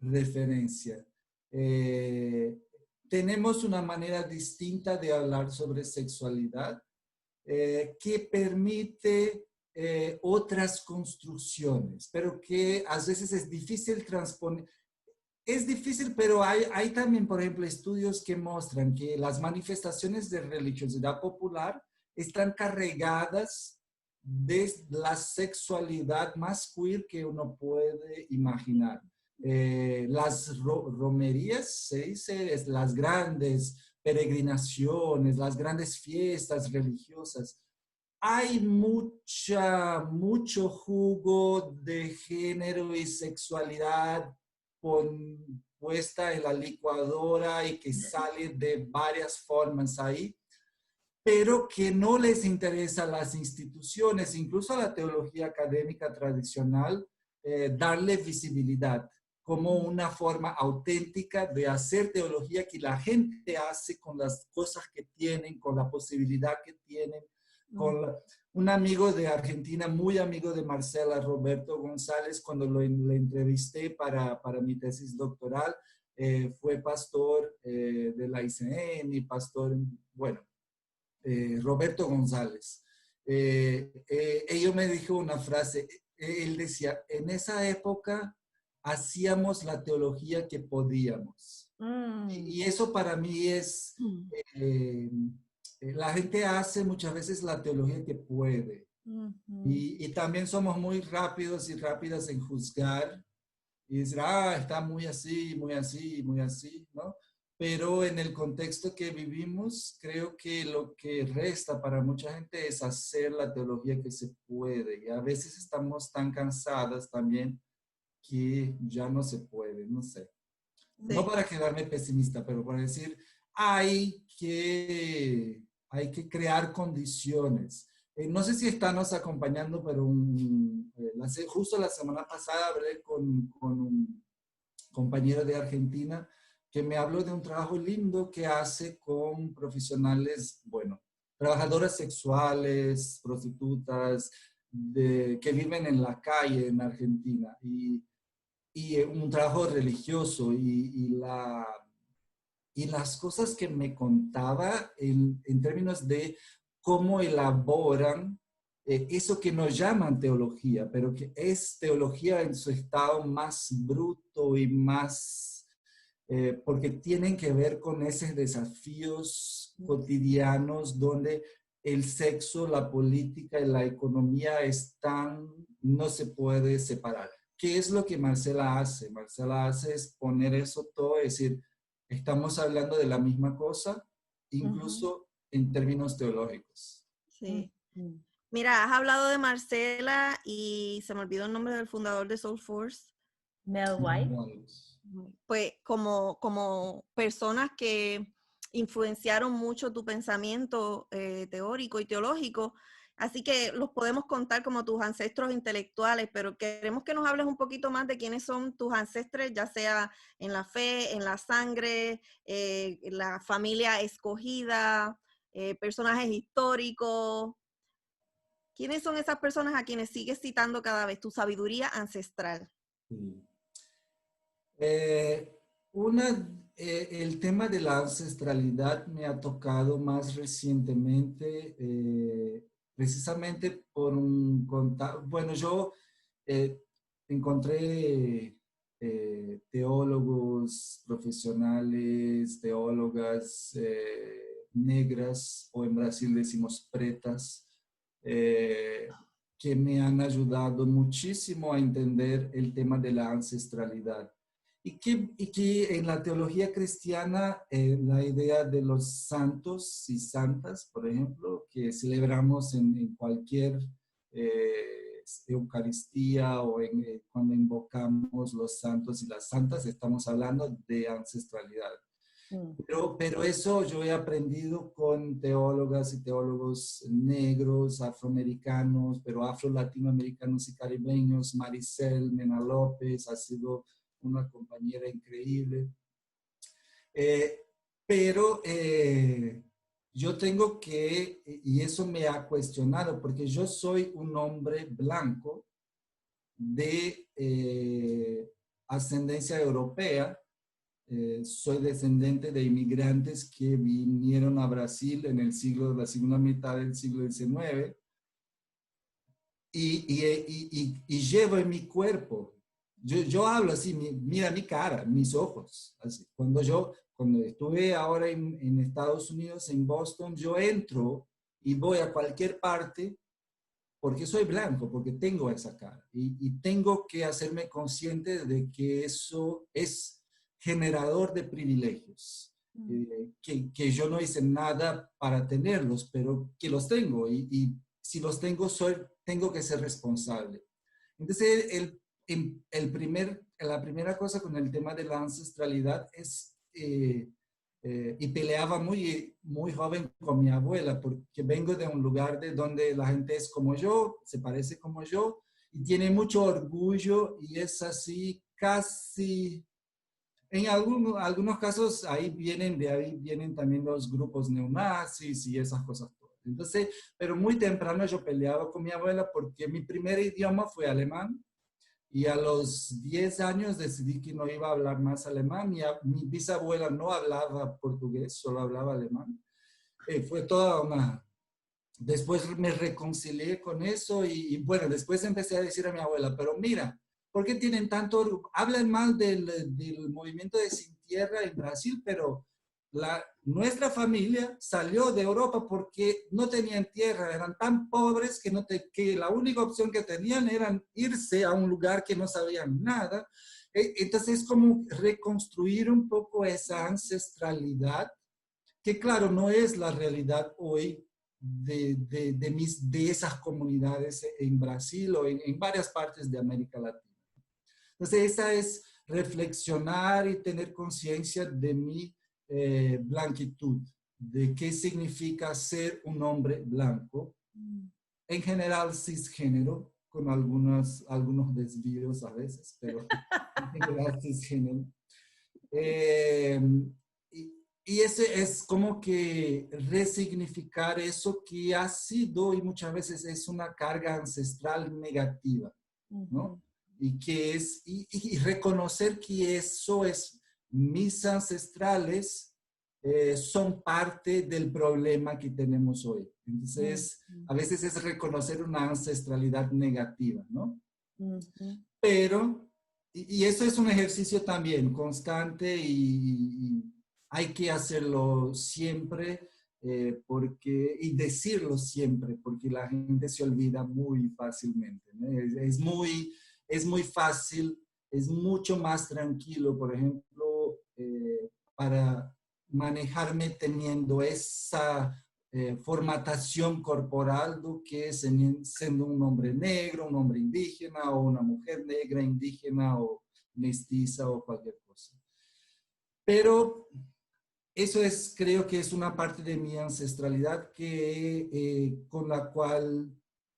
referencia. Eh, Tenemos una manera distinta de hablar sobre sexualidad que permite otras construcciones, pero que a veces es difícil transponer. Es difícil, pero hay también, por ejemplo, estudios que muestran que las manifestaciones de religiosidad popular están cargadas de la sexualidad más queer que uno puede imaginar. Las romerías, se dice, las grandes peregrinaciones, las grandes fiestas religiosas, hay mucho jugo de género y sexualidad puesta en la licuadora y que sale de varias formas ahí, pero que no les interesa a las instituciones, incluso a la teología académica tradicional, darle visibilidad como una forma auténtica de hacer teología que la gente hace con las cosas que tienen, con la posibilidad que tienen. Un amigo de Argentina, muy amigo de Marcela, Roberto González, cuando le entrevisté para mi tesis doctoral, fue pastor de la ICN y pastor, bueno, Roberto González. Ellos me dijo una frase, él decía, en esa época hacíamos la teología que podíamos. Y eso para mí es, eh, la gente hace muchas veces la teología que puede. Y también somos muy rápidos y rápidas en juzgar y decir, está muy así, muy así, muy así, ¿no? Pero en el contexto que vivimos, creo que lo que resta para mucha gente es hacer la teología que se puede. Y a veces estamos tan cansadas también que ya no se puede, no sé. No Sí. para quedarme pesimista, pero para decir, hay que crear condiciones. No sé si estamos acompañando, pero justo la semana pasada hablé con un compañero de Argentina que me habló de un trabajo lindo que hace con profesionales, bueno, trabajadoras sexuales, prostitutas, que viven en la calle en Argentina. Y un trabajo religioso y las cosas que me contaba en términos de cómo elaboran eso que nos llaman teología, pero que es teología en su estado más bruto y más, porque tienen que ver con esos desafíos cotidianos donde el sexo, la política y la economía no se puede separar. ¿Qué es lo que Marcela hace? Marcela hace es poner eso todo, es decir, estamos hablando de la misma cosa, incluso en términos teológicos. Sí. Mira, has hablado de Marcela y se me olvidó el nombre del fundador de Soul Force. Mel White. Pues como personas que influenciaron mucho tu pensamiento teórico y teológico, así que los podemos contar como tus ancestros intelectuales, pero queremos que nos hables un poquito más de quiénes son tus ancestres, ya sea en la fe, en la sangre, la familia escogida, personajes históricos. ¿Quiénes son esas personas a quienes sigues citando cada vez? Tu sabiduría ancestral. Sí. El tema de la ancestralidad me ha tocado más recientemente precisamente por un contacto. Bueno, yo encontré teólogos profesionales, teólogas negras, o en Brasil decimos pretas, que me han ayudado muchísimo a entender el tema de la ancestralidad. Y que en la teología cristiana, la idea de los santos y santas, por ejemplo, que celebramos en cualquier Eucaristía o cuando invocamos los santos y las santas, estamos hablando de ancestralidad. Pero eso yo he aprendido con teólogas y teólogos negros, afroamericanos, pero afro-latinoamericanos y caribeños. Maricel Mena López ha sido una compañera increíble. Eh, pero yo tengo que, y eso me ha cuestionado, porque yo soy un hombre blanco de ascendencia europea. Soy descendiente de inmigrantes que vinieron a Brasil en la segunda mitad del siglo XIX, y llevo en mi cuerpo. Yo hablo así, mira mi cara, mis ojos. Así. Cuando estuve ahora en Estados Unidos, en Boston, yo entro y voy a cualquier parte porque soy blanco, porque tengo esa cara. Y tengo que hacerme consciente de que eso es generador de privilegios. Que yo no hice nada para tenerlos, pero que los tengo. Y si los tengo, tengo que ser responsable. Entonces, la primera cosa con el tema de la ancestralidad es, y peleaba muy, muy joven con mi abuela, porque vengo de un lugar de donde la gente es como yo, se parece como yo, y tiene mucho orgullo, y es así casi, en algunos casos de ahí vienen también los grupos neonazis y esas cosas todas. Entonces, pero muy temprano yo peleaba con mi abuela porque mi primer idioma fue alemán. Y a los 10 años decidí que no iba a hablar más alemán. Mi bisabuela no hablaba portugués, solo hablaba alemán. Fue toda una... Después me reconcilié con eso bueno, después empecé a decir a mi abuela, pero mira, ¿por qué tienen tanto... Hablan mal del movimiento de Sin Tierra en Brasil, pero nuestra familia salió de Europa porque no tenían tierra, eran tan pobres que la única opción que tenían era irse a un lugar que no sabían nada. Entonces es como reconstruir un poco esa ancestralidad, que claro, no es la realidad hoy de esas comunidades en Brasil o en varias partes de América Latina. Entonces esa es reflexionar y tener conciencia de mi blanquitud, de qué significa ser un hombre blanco, en general cisgénero, con algunos desvíos a veces, pero en general cisgénero. Y ese es como que resignificar eso que ha sido y muchas veces es una carga ancestral negativa, ¿no? Y reconocer que eso es, mis ancestrales son parte del problema que tenemos hoy. Entonces, a veces es reconocer una ancestralidad negativa, ¿no? Pero, y eso es un ejercicio también constante, y hay que hacerlo siempre, y decirlo siempre, porque la gente se olvida muy fácilmente, ¿no? Es muy fácil, es mucho más tranquilo, por ejemplo, para manejarme teniendo esa formatación corporal, que es siendo un hombre negro, un hombre indígena, o una mujer negra, indígena, o mestiza, o cualquier cosa. Pero eso creo que es una parte de mi ancestralidad con la cual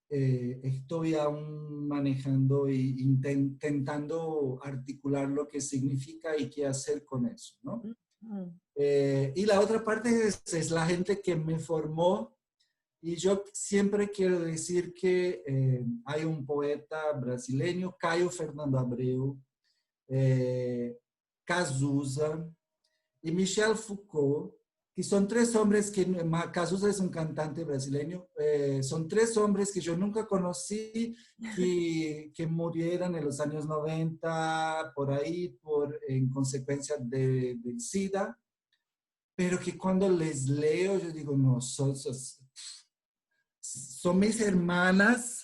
estoy aún manejando e intentando articular lo que significa y qué hacer con eso, ¿no? Y la otra parte es la gente que me formó, y yo siempre quiero decir que hay un poeta brasileño, Caio Fernando Abreu, Cazuza y Michel Foucault, que son tres hombres que, Cazuza es un cantante brasileño, son tres hombres que yo nunca conocí, que murieron en los años 90, por ahí, en consecuencia del SIDA, pero que cuando les leo, yo digo, no, son mis hermanas,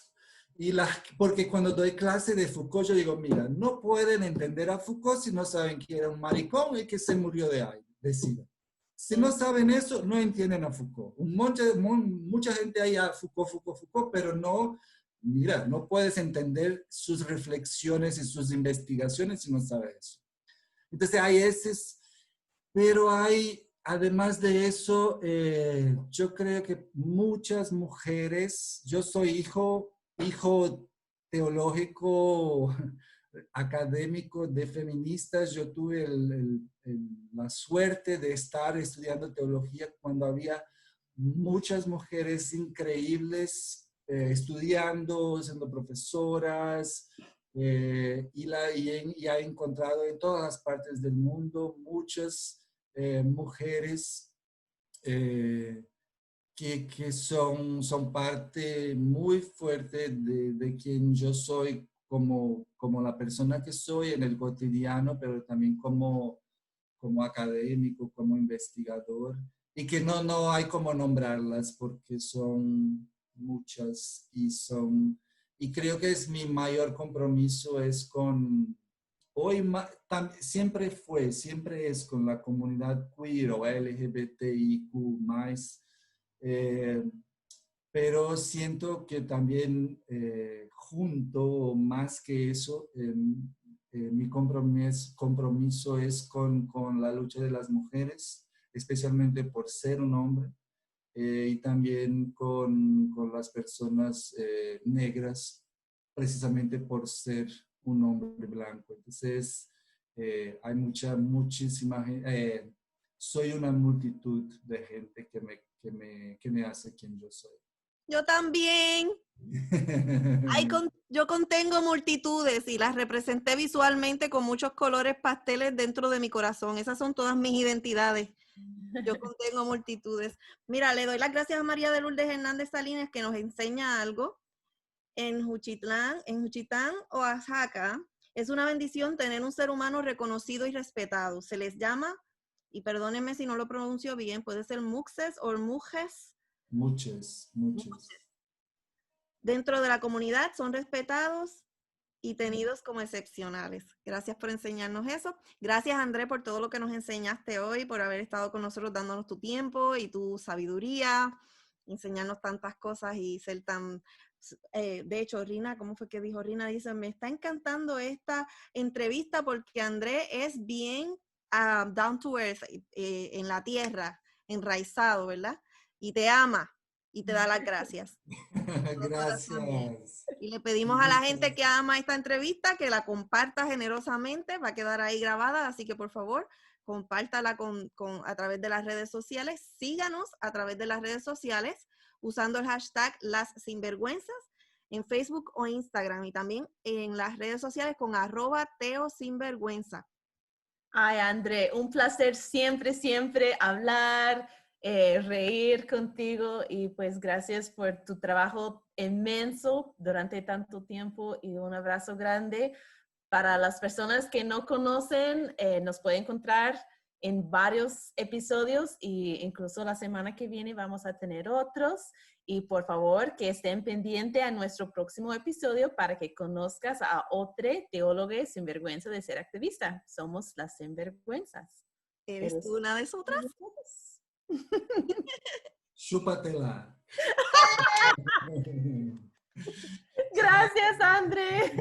porque cuando doy clase de Foucault, yo digo, mira, no pueden entender a Foucault si no saben que era un maricón y que se murió de SIDA. Si no saben eso, no entienden a Foucault. Mucha gente ahí a Foucault, pero no, mira, no puedes entender sus reflexiones y sus investigaciones si no sabes eso. Entonces hay ese, pero hay, además de eso, yo creo que muchas mujeres, yo soy hijo teológico, académico de feministas. Yo tuve la suerte de estar estudiando teología cuando había muchas mujeres increíbles estudiando, siendo profesoras, y he encontrado en todas las partes del mundo muchas mujeres que son parte muy fuerte de quien yo soy como la persona que soy en el cotidiano, pero también como académico, como investigador, y que no hay como nombrarlas porque son muchas y creo que es mi mayor compromiso es con, siempre es con la comunidad queer o LGBTIQ+, eh, pero siento que también junto, más que eso, mi compromiso es con la lucha de las mujeres, especialmente por ser un hombre, y también con las personas negras, precisamente por ser un hombre blanco. Entonces, hay muchísima gente, soy una multitud de gente que me hace quien yo soy. Yo también. Yo contengo multitudes y las representé visualmente con muchos colores pasteles dentro de mi corazón. Esas son todas mis identidades. Yo contengo multitudes. Mira, le doy las gracias a María de Lourdes Hernández Salinas que nos enseña algo. En Juchitán, Oaxaca, es una bendición tener un ser humano reconocido y respetado. Se les llama, y perdónenme si no lo pronuncio bien, puede ser muxes o mujes. Muchos. Dentro de la comunidad son respetados y tenidos como excepcionales. Gracias por enseñarnos eso. Gracias, André, por todo lo que nos enseñaste hoy, por haber estado con nosotros dándonos tu tiempo y tu sabiduría, enseñarnos tantas cosas y ser tan... de hecho, Rina, ¿cómo fue que dijo? Rina dice, me está encantando esta entrevista porque André es bien down to earth, en la tierra, enraizado, ¿verdad? Y te ama y te da las gracias. Gracias. Y le pedimos a la gente que ama esta entrevista que la comparta generosamente, va a quedar ahí grabada, así que por favor, compártala a través de las redes sociales, síganos a través de las redes sociales usando el hashtag Las Sinvergüenzas en Facebook o Instagram y también en las redes sociales con @teosinvergüenza. Ay, André, un placer siempre hablar, reír contigo y pues gracias por tu trabajo inmenso durante tanto tiempo y un abrazo grande. Para las personas que no conocen, nos pueden encontrar en varios episodios e incluso la semana que viene vamos a tener otros. Y por favor, que estén pendientes a nuestro próximo episodio para que conozcas a otra teóloga sin vergüenza de ser activista. Somos las sinvergüenzas. ¿Eres tú una de nosotras? Chúpatela. Gracias, André.